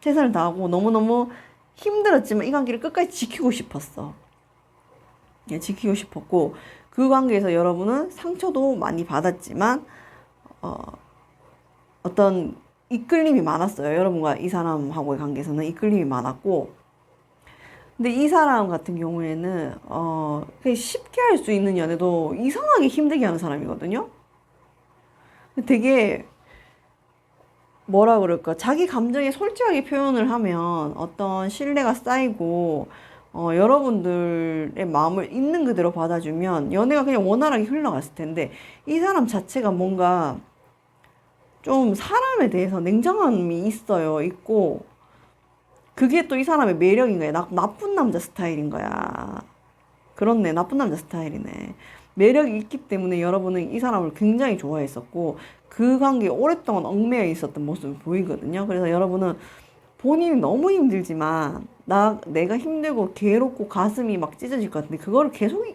최선을 다하고 너무너무 힘들었지만 이 관계를 끝까지 지키고 싶었어. 지키고 싶었고, 그 관계에서 여러분은 상처도 많이 받았지만 어떤 이끌림이 많았어요. 여러분과 이 사람하고의 관계에서는 이끌림이 많았고, 근데 이 사람 같은 경우에는 그냥 쉽게 할 수 있는 연애도 이상하게 힘들게 하는 사람이거든요. 되게 뭐라 그럴까, 자기 감정에 솔직하게 표현을 하면 어떤 신뢰가 쌓이고 여러분들의 마음을 있는 그대로 받아주면 연애가 그냥 원활하게 흘러갔을 텐데, 이 사람 자체가 뭔가 좀 사람에 대해서 냉정함이 있고, 그게 또 이 사람의 매력인 거야. 나쁜 남자 스타일인 거야. 그렇네, 나쁜 남자 스타일이네. 매력이 있기 때문에 여러분은 이 사람을 굉장히 좋아했었고, 그 관계에 오랫동안 얽매여 있었던 모습이 보이거든요. 그래서 여러분은 본인이 너무 힘들지만 내가 힘들고 괴롭고 가슴이 막 찢어질 것 같은데 그거를 계속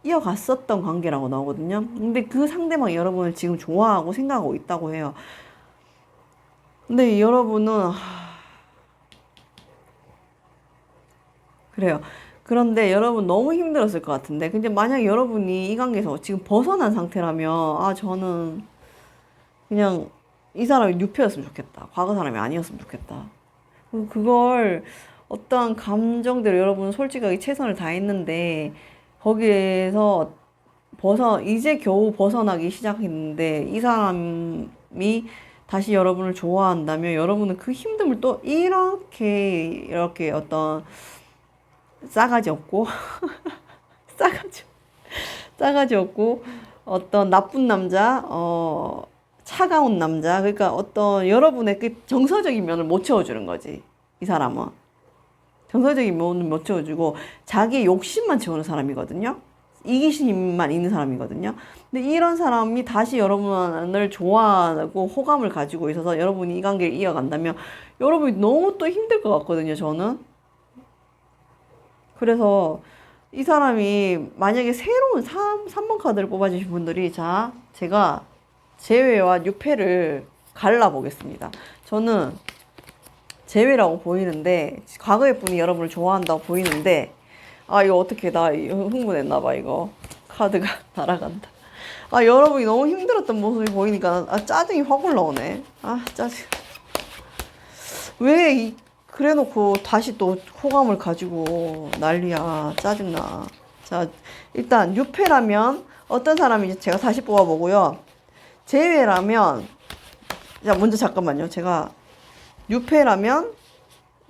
이어갔었던 관계라고 나오거든요. 근데 그 상대방이 여러분을 지금 좋아하고 생각하고 있다고 해요. 근데 여러분은 그래요. 그런데 여러분 너무 힘들었을 것 같은데, 근데 만약 여러분이 이 관계에서 지금 벗어난 상태라면 저는 그냥 이 사람이 뉴페였으면 좋겠다. 과거 사람이 아니었으면 좋겠다. 그걸 어떠한 감정대로 여러분은 솔직하게 최선을 다했는데, 거기에서 이제 겨우 벗어나기 시작했는데 이 사람이 다시 여러분을 좋아한다면 여러분은 그 힘듦을 또 이렇게 어떤 싸가지 없고 싸가지 없고 어떤 나쁜 남자, 차가운 남자, 그러니까 어떤 여러분의 그 정서적인 면을 못 채워주는 거지. 이 사람은 정서적인 면을 못 채워주고 자기의 욕심만 채우는 사람이거든요. 이기심만 있는 사람이거든요. 근데 이런 사람이 다시 여러분을 좋아하고 호감을 가지고 있어서 여러분이 이 관계를 이어간다면 여러분이 너무 또 힘들 것 같거든요, 저는. 그래서 이 사람이 만약에 새로운 3번 카드를 뽑아주신 분들이, 자, 제가 재회와 6패를 갈라보겠습니다. 저는 재회라고 보이는데, 과거의 분이 여러분을 좋아한다고 보이는데, 이거 어떻게, 나 흥분했나봐, 이거. 카드가 날아간다. 여러분이 너무 힘들었던 모습이 보이니까, 짜증이 확 올라오네. 짜증. 그래 놓고 다시 또 호감을 가지고 난리야. 짜증나. 자, 일단 유패라면 어떤 사람인지 제가 다시 뽑아보고요. 재회라면, 자, 먼저 잠깐만요. 제가 유패라면,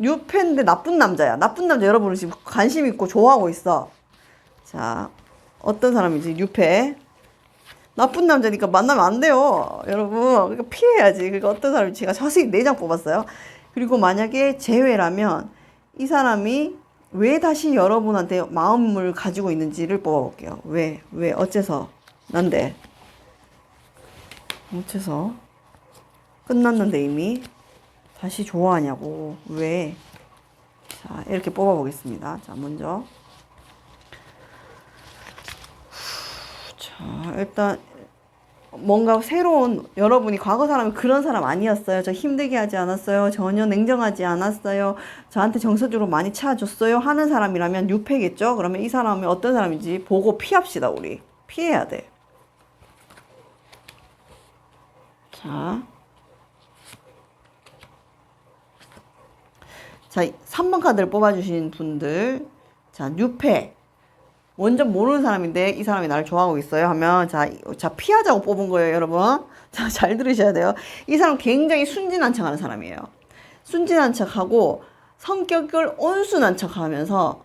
유패인데 나쁜 남자야. 나쁜 남자 여러분을 지금 관심 있고 좋아하고 있어. 자, 어떤 사람인지 유패. 나쁜 남자니까 만나면 안 돼요. 여러분. 그러니까 피해야지. 그러니까 어떤 사람인지 제가 자세히 4장 뽑았어요. 그리고 만약에 재회라면 이 사람이 왜 다시 여러분한테 마음을 가지고 있는지를 뽑아볼게요. 왜? 어째서? 난데. 어째서? 끝났는데 이미 다시 좋아하냐고. 왜? 자, 이렇게 뽑아보겠습니다. 자, 먼저. 자, 일단 뭔가 새로운, 여러분이 과거 사람이 그런 사람 아니었어요. 저 힘들게 하지 않았어요. 전혀 냉정하지 않았어요. 저한테 정서적으로 많이 찾아줬어요. 하는 사람이라면 유패겠죠? 그러면 이 사람이 어떤 사람인지 보고 피합시다, 우리. 피해야 돼. 자. 자, 3번 카드를 뽑아주신 분들. 자, 유패. 완전 모르는 사람인데 이 사람이 나를 좋아하고 있어요 하면 자 피하자고 뽑은 거예요, 여러분. 자, 잘 들으셔야 돼요. 이 사람 굉장히 순진한 척하는 사람이에요. 순진한 척하고 성격을 온순한 척하면서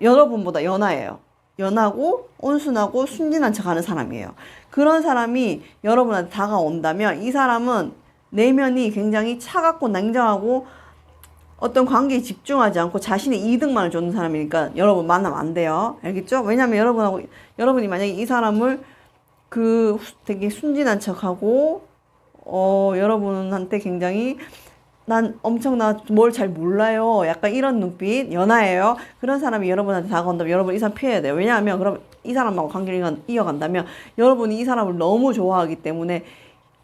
여러분보다 연하예요. 연하고 온순하고 순진한 척하는 사람이에요. 그런 사람이 여러분한테 다가온다면 이 사람은 내면이 굉장히 차갑고 냉정하고 어떤 관계에 집중하지 않고 자신의 이득만을 쫓는 사람이니까 여러분 만나면 안 돼요. 알겠죠? 왜냐면 여러분이 만약에 이 사람을 되게 순진한 척하고, 여러분한테 굉장히 난 엄청나 뭘 잘 몰라요. 약간 이런 눈빛, 연하예요. 그런 사람이 여러분한테 다가온다면 여러분 이 사람 피해야 돼요. 왜냐하면 그럼 이 사람하고 관계를 이어간다면 여러분이 이 사람을 너무 좋아하기 때문에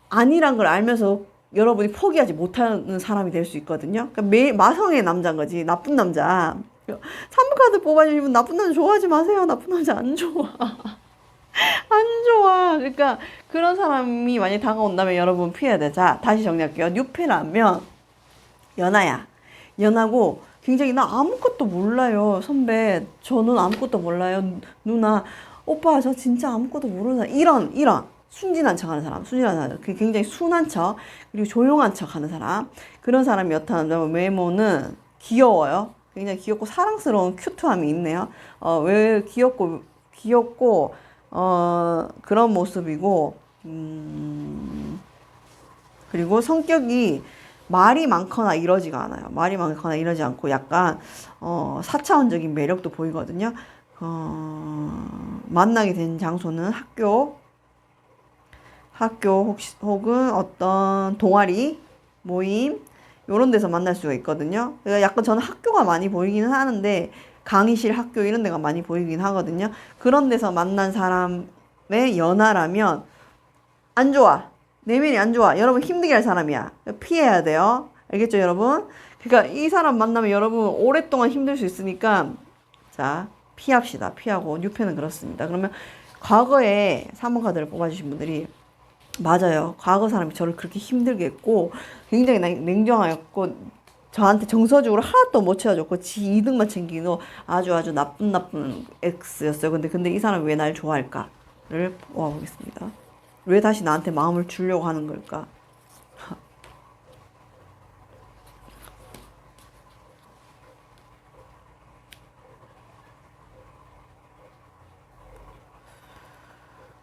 아니란 걸 알면서 여러분이 포기하지 못하는 사람이 될 수 있거든요. 그러니까 마성의 남자인 거지. 나쁜 남자. 3번 카드 뽑아주시면 나쁜 남자 좋아하지 마세요. 나쁜 남자 안 좋아. 안 좋아. 그러니까 그런 사람이 만약에 다가온다면 여러분 피해야 돼. 자, 다시 정리할게요. 뉴페라면 연하야. 연하고 굉장히 나 아무것도 몰라요. 선배, 저는 아무것도 몰라요. 누나, 오빠, 저 진짜 아무것도 모르는 사람. 이런. 순진한 척 하는 사람, 굉장히 순한 척, 그리고 조용한 척 하는 사람. 그런 사람이 나타난다면 외모는 귀여워요. 굉장히 귀엽고 사랑스러운 큐트함이 있네요. 왜 귀엽고, 그런 모습이고, 그리고 성격이 말이 많거나 이러지가 않아요. 말이 많거나 이러지 않고 약간, 4차원적인 매력도 보이거든요. 만나게 된 장소는 학교 혹은 어떤 동아리, 모임, 이런 데서 만날 수가 있거든요. 그러니까 약간 저는 학교가 많이 보이기는 하는데, 강의실 학교 이런 데가 많이 보이긴 하거든요. 그런 데서 만난 사람의 연하라면, 안 좋아. 내면이 안 좋아. 여러분 힘들게 할 사람이야. 피해야 돼요. 알겠죠, 여러분? 그러니까 이 사람 만나면 여러분 오랫동안 힘들 수 있으니까, 자, 피합시다. 피하고, 뉴페는 그렇습니다. 그러면 과거에 3번 카드를 뽑아주신 분들이 맞아요. 과거 사람이 저를 그렇게 힘들게 했고 굉장히 냉정하였고 저한테 정서적으로 하나도 못 채워줬고 지 이득만 챙기는 아주 나쁜 X였어요. 근데 이 사람이 왜 날 좋아할까를 뽑아보겠습니다. 왜 다시 나한테 마음을 주려고 하는 걸까?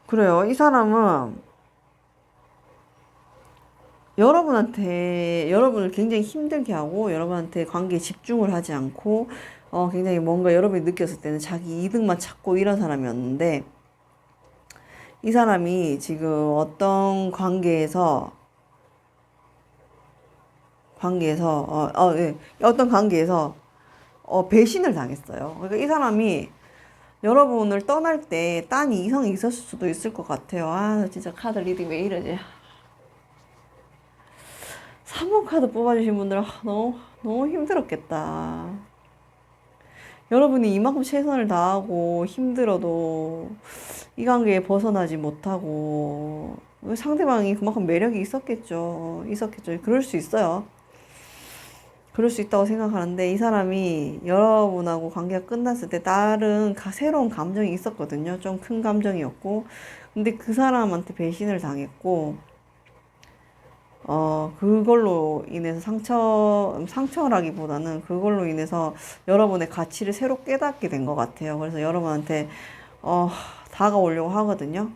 그래요. 이 사람은 여러분을 굉장히 힘들게 하고, 여러분한테 관계에 집중을 하지 않고, 굉장히 뭔가 여러분이 느꼈을 때는 자기 이득만 찾고 이런 사람이었는데, 이 사람이 지금 어떤 예. 어떤 관계에서, 배신을 당했어요. 그러니까 이 사람이 여러분을 떠날 때 딴 이성이 있었을 수도 있을 것 같아요. 아, 진짜 카드 리딩 왜 이러지? 3번 카드 뽑아주신 분들 너무 힘들었겠다. 여러분이 이만큼 최선을 다하고 힘들어도 이 관계에 벗어나지 못하고 상대방이 그만큼 매력이 있었겠죠. 그럴 수 있어요. 그럴 수 있다고 생각하는데 이 사람이 여러분하고 관계가 끝났을 때 다른 새로운 감정이 있었거든요. 좀 큰 감정이었고 근데 그 사람한테 배신을 당했고 그걸로 인해서 상처라기보다는 그걸로 인해서 여러분의 가치를 새로 깨닫게 된 것 같아요. 그래서 여러분한테 다가오려고 하거든요.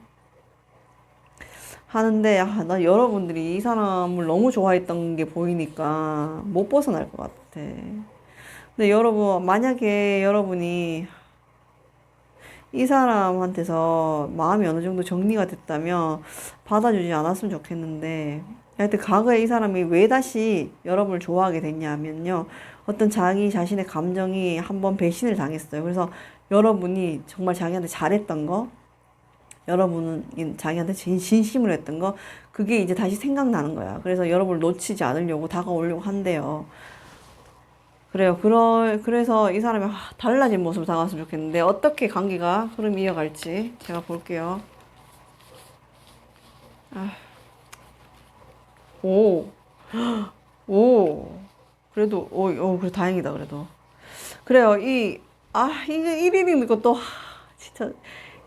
하는데 나 여러분들이 이 사람을 너무 좋아했던 게 보이니까 못 벗어날 것 같아. 근데 여러분 만약에 여러분이 이 사람한테서 마음이 어느 정도 정리가 됐다면 받아주지 않았으면 좋겠는데 하여튼 과거에 이 사람이 왜 다시 여러분을 좋아하게 됐냐면요. 어떤 자기 자신의 감정이 한번 배신을 당했어요. 그래서 여러분이 정말 자기한테 잘했던 거 여러분은 자기한테 진심으로 했던 거 그게 이제 다시 생각나는 거야. 그래서 여러분을 놓치지 않으려고 다가오려고 한대요. 그래요. 그래서 이 사람이 달라진 모습으로 다가왔으면 좋겠는데 어떻게 관계가 흐름 이어갈지 제가 볼게요. 오, 오, 그래도 그래 다행이다 그래도. 그래요. 이게 1리딩 듣고 또 진짜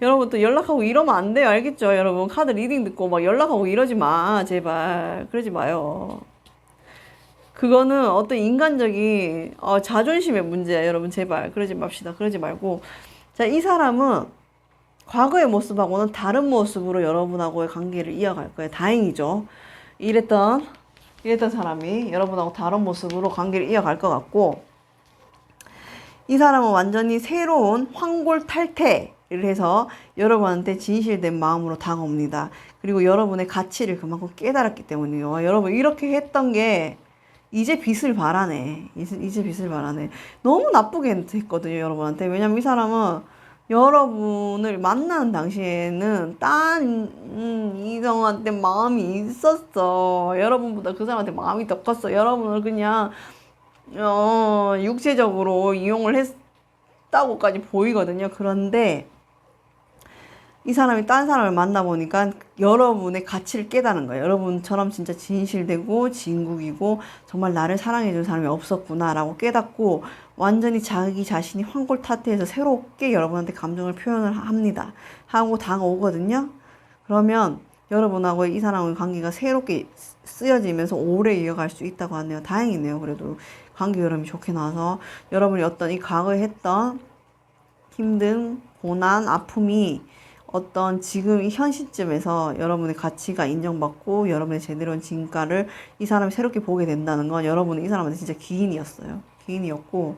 여러분 또 연락하고 이러면 안 돼요. 알겠죠? 여러분 카드 리딩 듣고 막 연락하고 이러지 마. 제발 그러지 마요. 그거는 어떤 인간적인 자존심의 문제야. 여러분 제발 그러지 맙시다. 그러지 말고 자, 이 사람은 과거의 모습하고는 다른 모습으로 여러분하고의 관계를 이어갈 거예요. 다행이죠. 이랬던 사람이 여러분하고 다른 모습으로 관계를 이어갈 것 같고 이 사람은 완전히 새로운 황골탈퇴를 해서 여러분한테 진실된 마음으로 다가옵니다. 그리고 여러분의 가치를 그만큼 깨달았기 때문이요. 여러분 이렇게 했던 게 이제 빚을 바라네. 이제 빚을 바라네. 너무 나쁘게 했거든요, 여러분한테. 왜냐면 이 사람은 여러분을 만나는 당시에는 딴 이성한테 마음이 있었어. 여러분보다 그 사람한테 마음이 더 컸어. 여러분을 그냥 육체적으로 이용을 했다고까지 보이거든요. 그런데 이 사람이 딴 사람을 만나보니까 여러분의 가치를 깨닫는 거예요. 여러분처럼 진짜 진실되고 진국이고 정말 나를 사랑해준 사람이 없었구나라고 깨닫고 완전히 자기 자신이 황골타태해서 새롭게 여러분한테 감정을 표현을 합니다. 하고 다가오거든요. 그러면 여러분하고 이 사람의 관계가 새롭게 쓰여지면서 오래 이어갈 수 있다고 하네요. 다행이네요. 그래도 관계 흐름이 좋게 나와서 여러분이 어떤 이 과거에 했던 힘든 고난, 아픔이 어떤 지금 이 현 시점에서 여러분의 가치가 인정받고 여러분의 제대로 된 진가를 이 사람이 새롭게 보게 된다는 건 여러분은 이 사람한테 진짜 기인이었어요. 기인이었고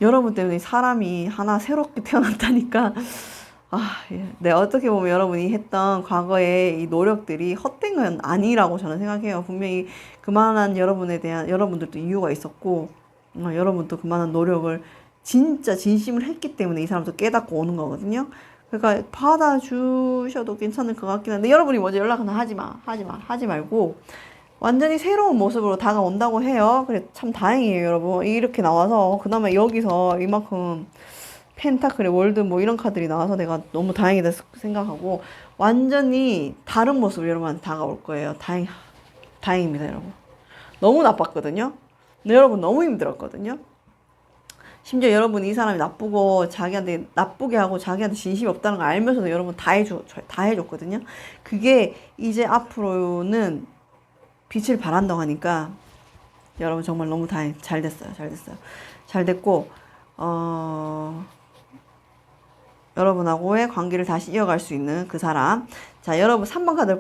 여러분 때문에 사람이 하나 새롭게 태어났다니까 네, 어떻게 보면 여러분이 했던 과거의 이 노력들이 헛된 건 아니라고 저는 생각해요. 분명히 그만한 여러분에 대한 여러분들도 이유가 있었고 여러분도 그만한 노력을 진짜 진심을 했기 때문에 이 사람도 깨닫고 오는 거거든요. 그러니까 받아주셔도 괜찮을 것 같긴 한데 여러분이 먼저 연락은 하지 말고 완전히 새로운 모습으로 다가온다고 해요. 그래 참 다행이에요, 여러분. 이렇게 나와서 그나마 여기서 이만큼 펜타클의 월드 뭐 이런 카드들이 나와서 내가 너무 다행이다 생각하고 완전히 다른 모습으로 여러분한테 다가올 거예요. 다행입니다, 여러분. 너무 나빴거든요. 근데 여러분 너무 힘들었거든요. 심지어 여러분 이 사람이 나쁘고 자기한테 나쁘게 하고 자기한테 진심이 없다는 걸 알면서도 여러분 다 해줬거든요. 그게 이제 앞으로는 빛을 발한다고 하니까 여러분 정말 너무 잘 됐어요. 잘 됐고 여러분하고의 관계를 다시 이어갈 수 있는 그 사람. 자, 여러분 3번 카드를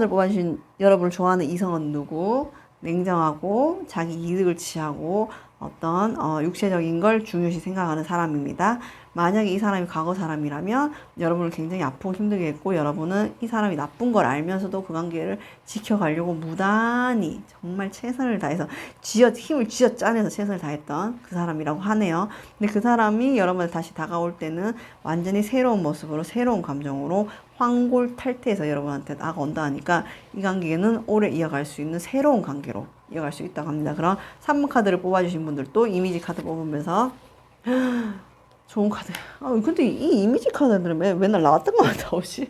뽑아주신 여러분을 좋아하는 이성은 누구? 냉정하고 자기 이득을 취하고 어떤 육체적인 걸 중요시 생각하는 사람입니다. 만약에 이 사람이 과거 사람이라면 여러분을 굉장히 아프고 힘들게 했고 여러분은 이 사람이 나쁜 걸 알면서도 그 관계를 지켜가려고 무단히 정말 최선을 다해서 힘을 쥐어짜내서 최선을 다했던 그 사람이라고 하네요. 근데 그 사람이 여러분을 다시 다가올 때는 완전히 새로운 모습으로 새로운 감정으로 황골탈퇴해서 여러분한테 다가온다 하니까 이 관계는 오래 이어갈 수 있는 새로운 관계로 이어갈 수 있다고 합니다. 그럼 3번 카드를 뽑아주신 분들도 이미지 카드 뽑으면서 좋은 카드. 근데 이 이미지 카드들은 맨날 나왔던 것 같아, 혹시?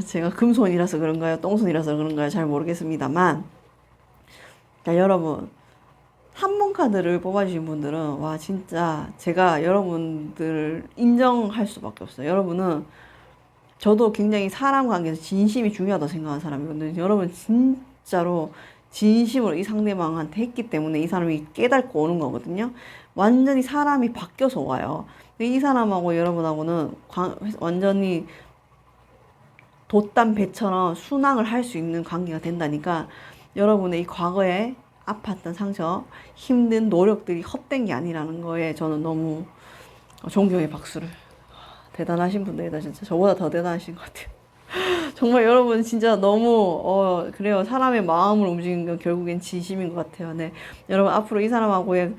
제가 금손이라서 그런가요? 똥손이라서 그런가요? 잘 모르겠습니다만 자, 여러분 3번 카드를 뽑아주신 분들은 와 진짜 제가 여러분들 인정할 수밖에 없어요. 여러분은 저도 굉장히 사람 관계에서 진심이 중요하다고 생각하는 사람이거든요. 여러분 진짜로 진심으로 이 상대방한테 했기 때문에 이 사람이 깨닫고 오는 거거든요. 완전히 사람이 바뀌어서 와요. 근데 이 사람하고 여러분하고는 완전히 돛담 배처럼 순항을 할 수 있는 관계가 된다니까 여러분의 이 과거에 아팠던 상처, 힘든 노력들이 헛된 게 아니라는 거에 저는 너무 존경의 박수를. 대단하신 분들이다 진짜. 저보다 더 대단하신 것 같아요. 정말 여러분 진짜 너무 그래요. 사람의 마음을 움직이는 건 결국엔 진심인 것 같아요. 네, 여러분 앞으로 이 사람하고의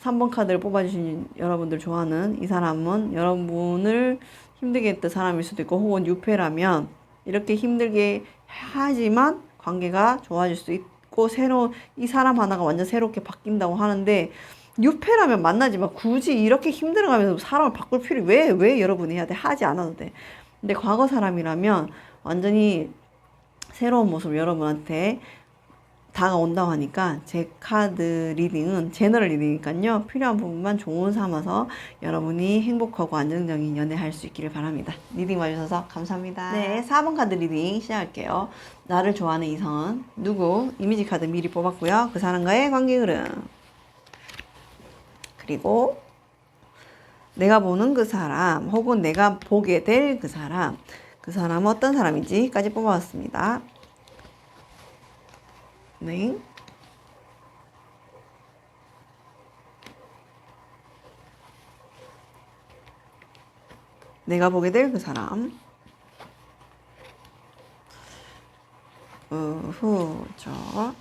3번 카드를 뽑아주신 여러분들 좋아하는 이 사람은 여러분을 힘들게 했던 사람일 수도 있고 혹은 유패라면 이렇게 힘들게 하지만 관계가 좋아질 수 있고 새로운 이 사람 하나가 완전 새롭게 바뀐다고 하는데 유패라면 만나지 마. 굳이 이렇게 힘들어가면서 사람을 바꿀 필요 왜 여러분이 해야 돼? 하지 않아도 돼. 근데 과거 사람이라면 완전히 새로운 모습 여러분한테 다가온다고 하니까 제 카드 리딩은 제너럴 리딩이니까요. 필요한 부분만 좋은 삼아서 여러분이 행복하고 안정적인 연애할 수 있기를 바랍니다. 리딩 봐주셔서 감사합니다. 네, 4번 카드 리딩 시작할게요. 나를 좋아하는 이성은 누구? 이미지 카드 미리 뽑았고요. 그 사람과의 관계 흐름. 그리고 내가 보는 그 사람 혹은 내가 보게 될 그 사람은 어떤 사람인지까지 뽑아왔습니다. 네. 내가 보게 될 그 사람. 후죠.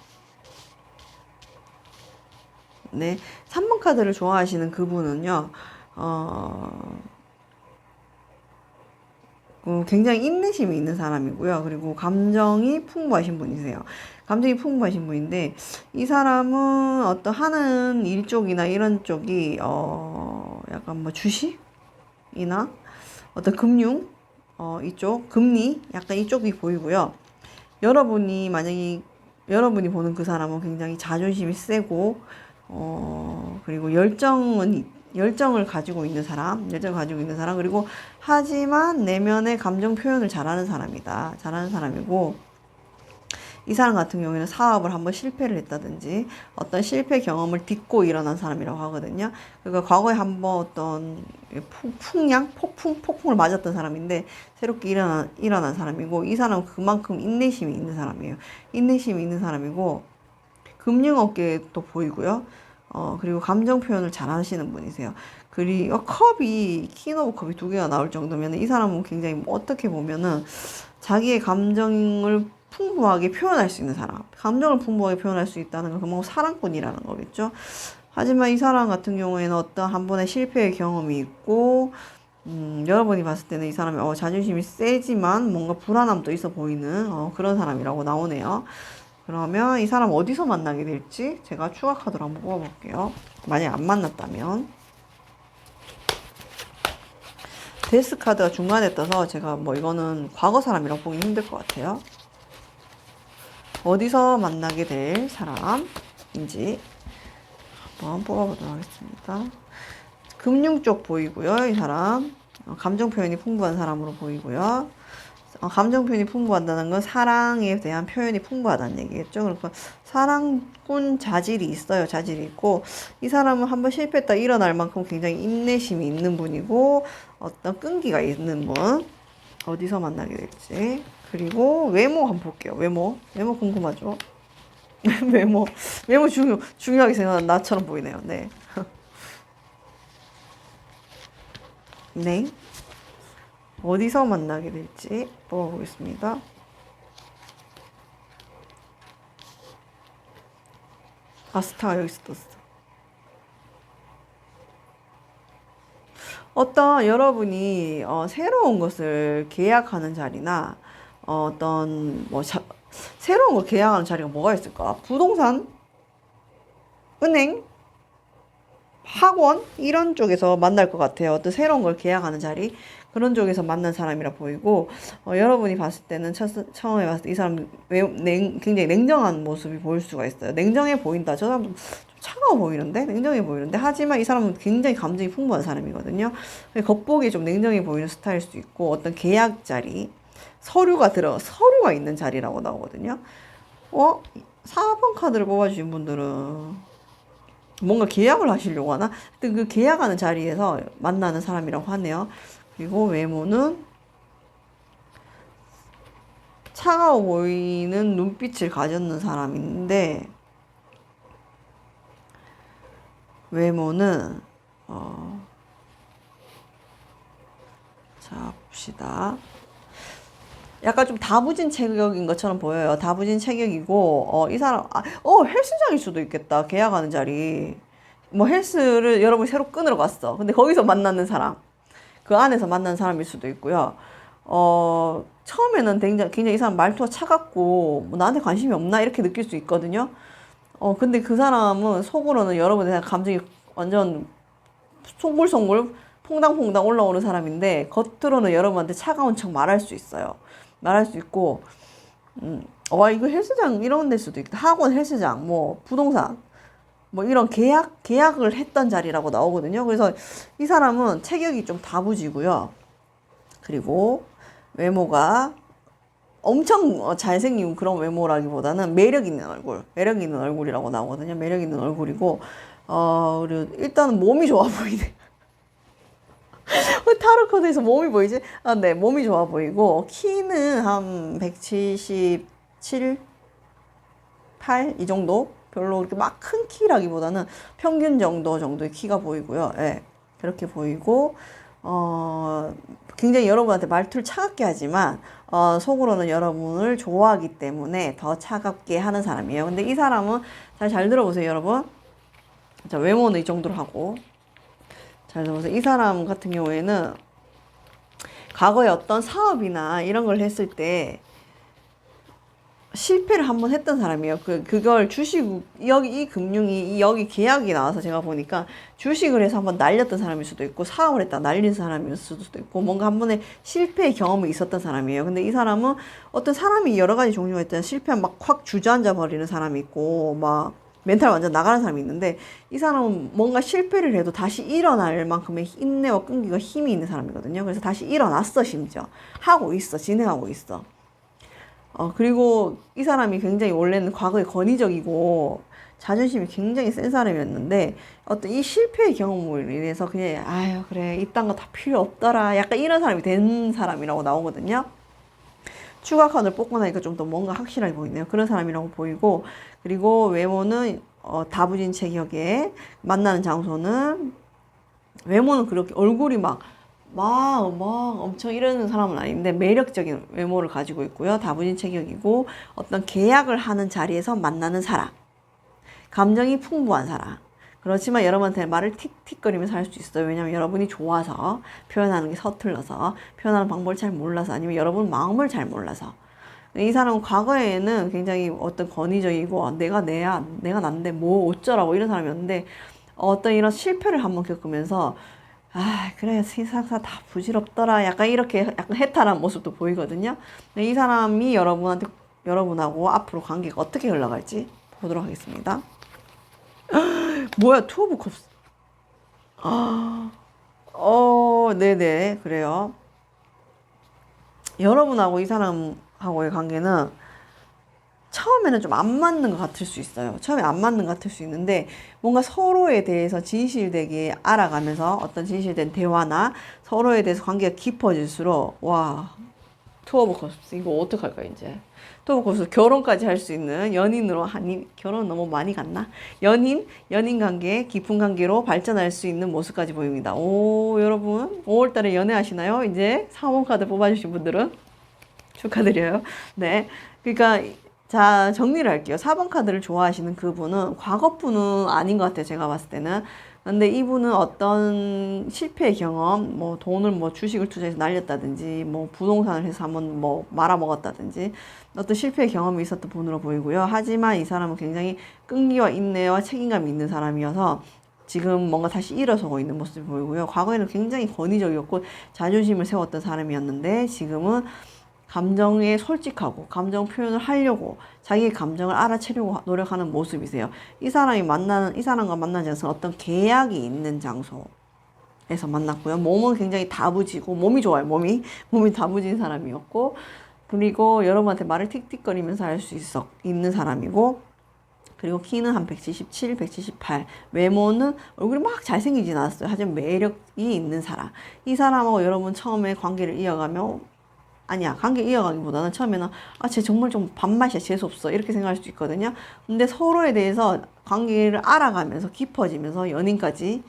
네. 3번 카드를 좋아하시는 그분은요, 굉장히 인내심이 있는 사람이고요. 그리고 감정이 풍부하신 분이세요. 감정이 풍부하신 분인데, 이 사람은 어떤 하는 일 쪽이나 이런 쪽이, 약간 뭐 주식이나 어떤 금융, 이쪽, 금리, 약간 이쪽이 보이고요. 만약에 여러분이 보는 그 사람은 굉장히 자존심이 세고, 그리고 열정을 가지고 있는 사람, 그리고 하지만 내면의 감정 표현을 잘하는 사람이고, 이 사람 같은 경우에는 사업을 한번 실패를 했다든지 어떤 실패 경험을 딛고 일어난 사람이라고 하거든요. 그러니까 과거에 한번 어떤 폭풍을 맞았던 사람인데 새롭게 일어난 사람이고, 이 사람은 그만큼 인내심이 있는 사람이고 금융업계도 보이고요. 그리고 감정 표현을 잘 하시는 분이세요. 그리고 킹 오브 컵이 2개가 나올 정도면 이 사람은 굉장히 어떻게 보면은 자기의 감정을 풍부하게 표현할 수 있는 사람. 감정을 풍부하게 표현할 수 있다는 건 그만큼 사랑꾼이라는 거겠죠. 하지만 이 사람 같은 경우에는 어떤 한 번의 실패의 경험이 있고, 여러분이 봤을 때는 이 사람이 자존심이 세지만 뭔가 불안함도 있어 보이는 그런 사람이라고 나오네요. 그러면 이 사람 어디서 만나게 될지 제가 추가 카드로 한번 뽑아볼게요. 만약 안 만났다면. 데스 카드가 중간에 떠서 제가 뭐 이거는 과거 사람이라고 보기 힘들 것 같아요. 어디서 만나게 될 사람인지 한번 뽑아보도록 하겠습니다. 금융 쪽 보이고요. 이 사람 감정 표현이 풍부한 사람으로 보이고요. 감정 표현이 풍부하다는 건 사랑에 대한 표현이 풍부하다는 얘기겠죠. 그러니까 사랑꾼 자질이 있어요. 자질이 있고, 이 사람은 한번 실패했다 일어날 만큼 굉장히 인내심이 있는 분이고 어떤 끈기가 있는 분. 어디서 만나게 될지. 그리고 외모 한번 볼게요. 외모 궁금하죠? 외모 중요하게 생각하는 나처럼 보이네요. 네. 네. 어디서 만나게 될지 뽑아보겠습니다. 스타가 여기서 떴어. 어떤 여러분이 새로운 것을 계약하는 자리나 어떤 새로운 걸 계약하는 자리가 뭐가 있을까? 부동산, 은행, 학원 이런 쪽에서 만날 것 같아요. 어떤 새로운 걸 계약하는 자리 그런 쪽에서 만난 사람이라 보이고 여러분이 봤을 때는 처음에 봤을 때 이 사람 굉장히 냉정한 모습이 보일 수가 있어요. 냉정해 보인다. 저 사람 좀 차가워 보이는데 냉정해 보이는데 하지만 이 사람은 굉장히 감정이 풍부한 사람이거든요. 겉보기 좀 냉정해 보이는 스타일일 수 있고 어떤 계약 자리 서류가 있는 자리라고 나오거든요. 4번 카드를 뽑아주신 분들은 뭔가 계약을 하시려고 하나? 하여튼 그 계약하는 자리에서 만나는 사람이라고 하네요. 그리고 외모는 차가워 보이는 눈빛을 가졌는 사람인데 외모는 자 봅시다. 약간 좀 다부진 체격인 것처럼 보여요. 다부진 체격이고, 이 사람, 헬스장일 수도 있겠다. 계약하는 자리. 뭐 헬스를 여러분이 새로 끊으러 갔어. 근데 거기서 만나는 사람. 그 안에서 만나는 사람일 수도 있고요. 처음에는 굉장히 이 사람 말투가 차갑고, 뭐 나한테 관심이 없나? 이렇게 느낄 수 있거든요. 근데 그 사람은 속으로는 여러분에 대한 감정이 완전 송골송골, 퐁당퐁당 올라오는 사람인데, 겉으로는 여러분한테 차가운 척 말할 수 있어요. 말할 수 있고, 이거 헬스장 이런 데 수도 있다. 학원 헬스장, 뭐, 부동산, 뭐 이런 계약을 했던 자리라고 나오거든요. 그래서 이 사람은 체격이 좀 다부지고요. 그리고 외모가 엄청 잘생긴 그런 외모라기보다는 매력 있는 얼굴이라고 나오거든요. 매력 있는 얼굴이고, 그리고 일단은 몸이 좋아 보이네. 타로 카드에서 몸이 보이지? 네, 몸이 좋아 보이고, 키는 한 177, 8? 이 정도? 별로 그렇게 막 큰 키라기보다는 평균 정도의 키가 보이고요. 예, 그렇게 보이고, 굉장히 여러분한테 말투를 차갑게 하지만, 속으로는 여러분을 좋아하기 때문에 더 차갑게 하는 사람이에요. 근데 이 사람은 잘 들어보세요, 여러분. 자, 외모는 이 정도로 하고. 잘 들어보세요. 이 사람 같은 경우에는 과거에 어떤 사업이나 이런 걸 했을 때 실패를 한번 했던 사람이에요. 그걸 여기 이 금융이, 여기 계약이 나와서 제가 보니까 주식을 해서 한번 날렸던 사람일 수도 있고, 사업을 했다 날린 사람일 수도 있고, 뭔가 한 번에 실패의 경험이 있었던 사람이에요. 근데 이 사람은 어떤 사람이 여러 가지 종류가 있잖아요. 실패하면 막 확 주저앉아 버리는 사람이 있고, 막 멘탈 완전 나가는 사람이 있는데, 이 사람은 뭔가 실패를 해도 다시 일어날 만큼의 인내와 끈기가 힘이 있는 사람이거든요. 그래서 다시 일어났어, 심지어. 진행하고 있어. 그리고 이 사람이 굉장히 원래는 과거에 권위적이고 자존심이 굉장히 센 사람이었는데 어떤 이 실패의 경험으로 인해서 그냥 아유 그래 이딴 거 다 필요 없더라 약간 이런 사람이 된 사람이라고 나오거든요. 추가 카드를 뽑고 나니까 좀 더 뭔가 확실하게 보이네요. 그런 사람이라고 보이고, 그리고 외모는 다부진 체격에 만나는 장소는 외모는 그렇게 얼굴이 막 엄청 이러는 사람은 아닌데 매력적인 외모를 가지고 있고요. 다부진 체격이고 어떤 계약을 하는 자리에서 만나는 사람. 감정이 풍부한 사람. 그렇지만 여러분한테 말을 틱틱거리면서 할 수 있어요. 왜냐면 여러분이 좋아서 표현하는 게 서툴러서 표현하는 방법을 잘 몰라서 아니면 여러분 마음을 잘 몰라서. 이 사람은 과거에는 굉장히 어떤 권위적이고 내가 난데 뭐 어쩌라고 이런 사람이었는데 어떤 이런 실패를 한번 겪으면서 그래 세상사 다 부질없더라 약간 이렇게 약간 해탈한 모습도 보이거든요. 이 사람이 여러분하고 앞으로 관계가 어떻게 흘러갈지 보도록 하겠습니다. 뭐야 투 오브 컵스. 네네 그래요. 여러분하고 이 사람하고의 관계는 처음에는 좀 안 맞는 것 같을 수 있어요. 처음에 안 맞는 것 같을 수 있는데 뭔가 서로에 대해서 진실되게 알아가면서 어떤 진실된 대화나 서로에 대해서 관계가 깊어질수록 투 오브 컵스 이거 어떡할까 이제. 투 오브 컵스 결혼까지 할 수 있는 연인으로 결혼 너무 많이 갔나? 연인 관계 깊은 관계로 발전할 수 있는 모습까지 보입니다. 여러분 5월달에 연애하시나요? 이제 4번 카드 뽑아주신 분들은 축하드려요. 네, 그러니까 자, 정리를 할게요. 4번 카드를 좋아하시는 그분은 과거분은 아닌 것 같아요. 제가 봤을 때는. 근데 이분은 어떤 실패의 경험, 뭐 돈을 뭐 주식을 투자해서 날렸다든지, 뭐 부동산을 해서 한번 뭐 말아먹었다든지, 어떤 실패의 경험이 있었던 분으로 보이고요. 하지만 이 사람은 굉장히 끈기와 인내와 책임감이 있는 사람이어서 지금 뭔가 다시 일어서고 있는 모습이 보이고요. 과거에는 굉장히 권위적이었고 자존심을 세웠던 사람이었는데 지금은 감정에 솔직하고 감정 표현을 하려고 자기의 감정을 알아채려고 노력하는 모습이세요. 이 사람과 만나지 않아서 어떤 계약이 있는 장소에서 만났고요. 몸은 굉장히 다부지고 몸이 좋아요. 몸이 다부진 사람이었고 그리고 여러분한테 말을 틱틱거리면서 할 수 있는 사람이고 그리고 키는 한 177, 178. 외모는 얼굴이 막 잘생기진 않았어요. 하지만 매력이 있는 사람. 이 사람하고 여러분 처음에 관계를 이어가면 아니야. 관계 이어가기보다는 처음에는 쟤 정말 좀 밥맛이야. 재수없어. 이렇게 생각할 수 있거든요. 근데 서로에 대해서 관계를 알아가면서 깊어지면서 연인까지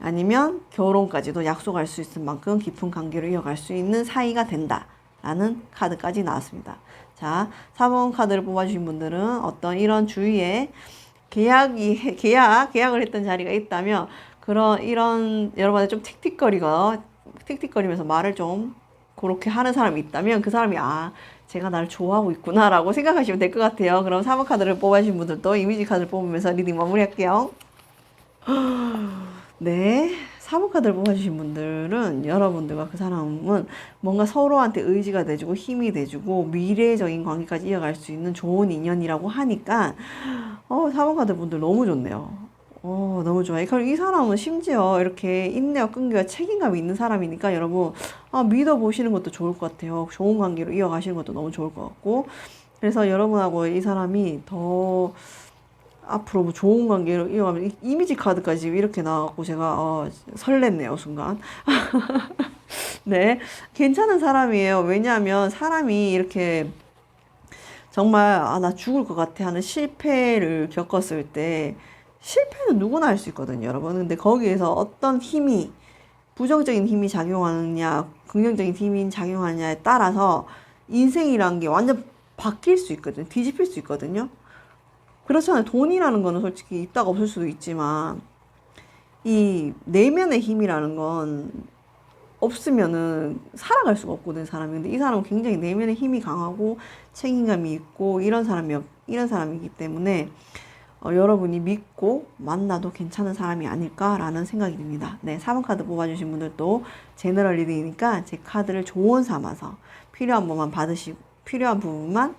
아니면 결혼까지도 약속할 수 있을 만큼 깊은 관계를 이어갈 수 있는 사이가 된다라는 카드까지 나왔습니다. 자, 4번 카드를 뽑아주신 분들은 어떤 이런 주위에 계약을 했던 자리가 있다면 이런 여러분한테 좀 틱틱거리면서 말을 좀 그렇게 하는 사람이 있다면 그 사람이 제가 나를 좋아하고 있구나라고 생각하시면 될 것 같아요. 그럼 4번 카드를 뽑아주신 분들도 이미지 카드를 뽑으면서 리딩 마무리할게요. 네. 4번 카드를 뽑아주신 분들은 여러분들과 그 사람은 뭔가 서로한테 의지가 돼주고 힘이 돼주고 미래적인 관계까지 이어갈 수 있는 좋은 인연이라고 하니까 4번 카드 분들 너무 좋네요. 너무 좋아요. 그리고 이 사람은 심지어 이렇게 인내와 끈기와 책임감이 있는 사람이니까 여러분 믿어보시는 것도 좋을 것 같아요. 좋은 관계로 이어가시는 것도 너무 좋을 것 같고 그래서 여러분하고 이 사람이 더 앞으로 뭐 좋은 관계로 이어가면 이미지 카드까지 지금 이렇게 나와갖고 제가 설렜네요 순간. 네, 괜찮은 사람이에요. 왜냐하면 사람이 이렇게 정말 나 죽을 것 같아 하는 실패를 겪었을 때 실패는 누구나 할 수 있거든요, 여러분. 근데 거기에서 어떤 힘이 부정적인 힘이 작용하느냐, 긍정적인 힘이 작용하느냐에 따라서 인생이란 게 완전 바뀔 수 있거든요. 뒤집힐 수 있거든요. 그렇잖아요. 돈이라는 거는 솔직히 있다가 없을 수도 있지만 이 내면의 힘이라는 건 없으면은 살아갈 수가 없거든 사람이. 근데 이 사람은 굉장히 내면의 힘이 강하고 책임감이 있고 이런 사람이기 때문에 여러분이 믿고 만나도 괜찮은 사람이 아닐까라는 생각이 듭니다. 네, 4번 카드 뽑아주신 분들도 제너럴 리딩이니까 제 카드를 조언 삼아서 필요한 부분만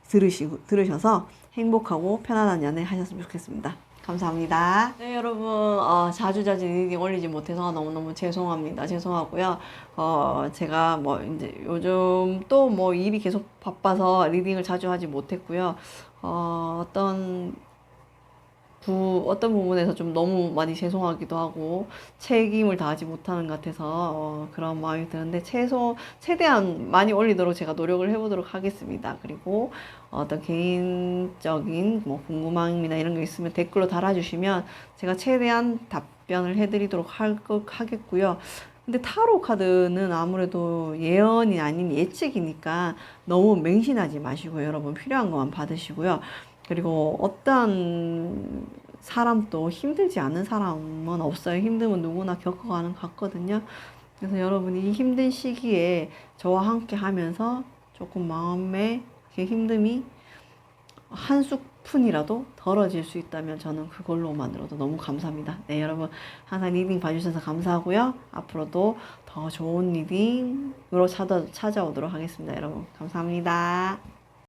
들으셔서 행복하고 편안한 연애 하셨으면 좋겠습니다. 감사합니다. 네, 여러분, 자주자주 리딩 올리지 못해서 너무너무 죄송하고요. 제가 이제 요즘 또 일이 계속 바빠서 리딩을 자주 하지 못했고요. 어떤 부분에서 좀 너무 많이 죄송하기도 하고 책임을 다하지 못하는 것 같아서 그런 마음이 드는데 최대한 많이 올리도록 제가 노력을 해보도록 하겠습니다. 그리고 어떤 개인적인 궁금함이나 이런 게 있으면 댓글로 달아주시면 제가 최대한 답변을 해드리도록 하겠고요. 근데 타로 카드는 아무래도 예언이 아닌 예측이니까 너무 맹신하지 마시고요. 여러분 필요한 것만 받으시고요. 그리고 어떤 사람도 힘들지 않은 사람은 없어요. 힘듦은 누구나 겪어가는 것 같거든요. 그래서 여러분이 이 힘든 시기에 저와 함께 하면서 조금 마음의 힘듦이 한 스푼이라도 덜어질 수 있다면 저는 그걸로만으로도 너무 감사합니다. 네, 여러분 항상 리딩 봐주셔서 감사하고요. 앞으로도 더 좋은 리딩으로 찾아오도록 하겠습니다. 여러분 감사합니다.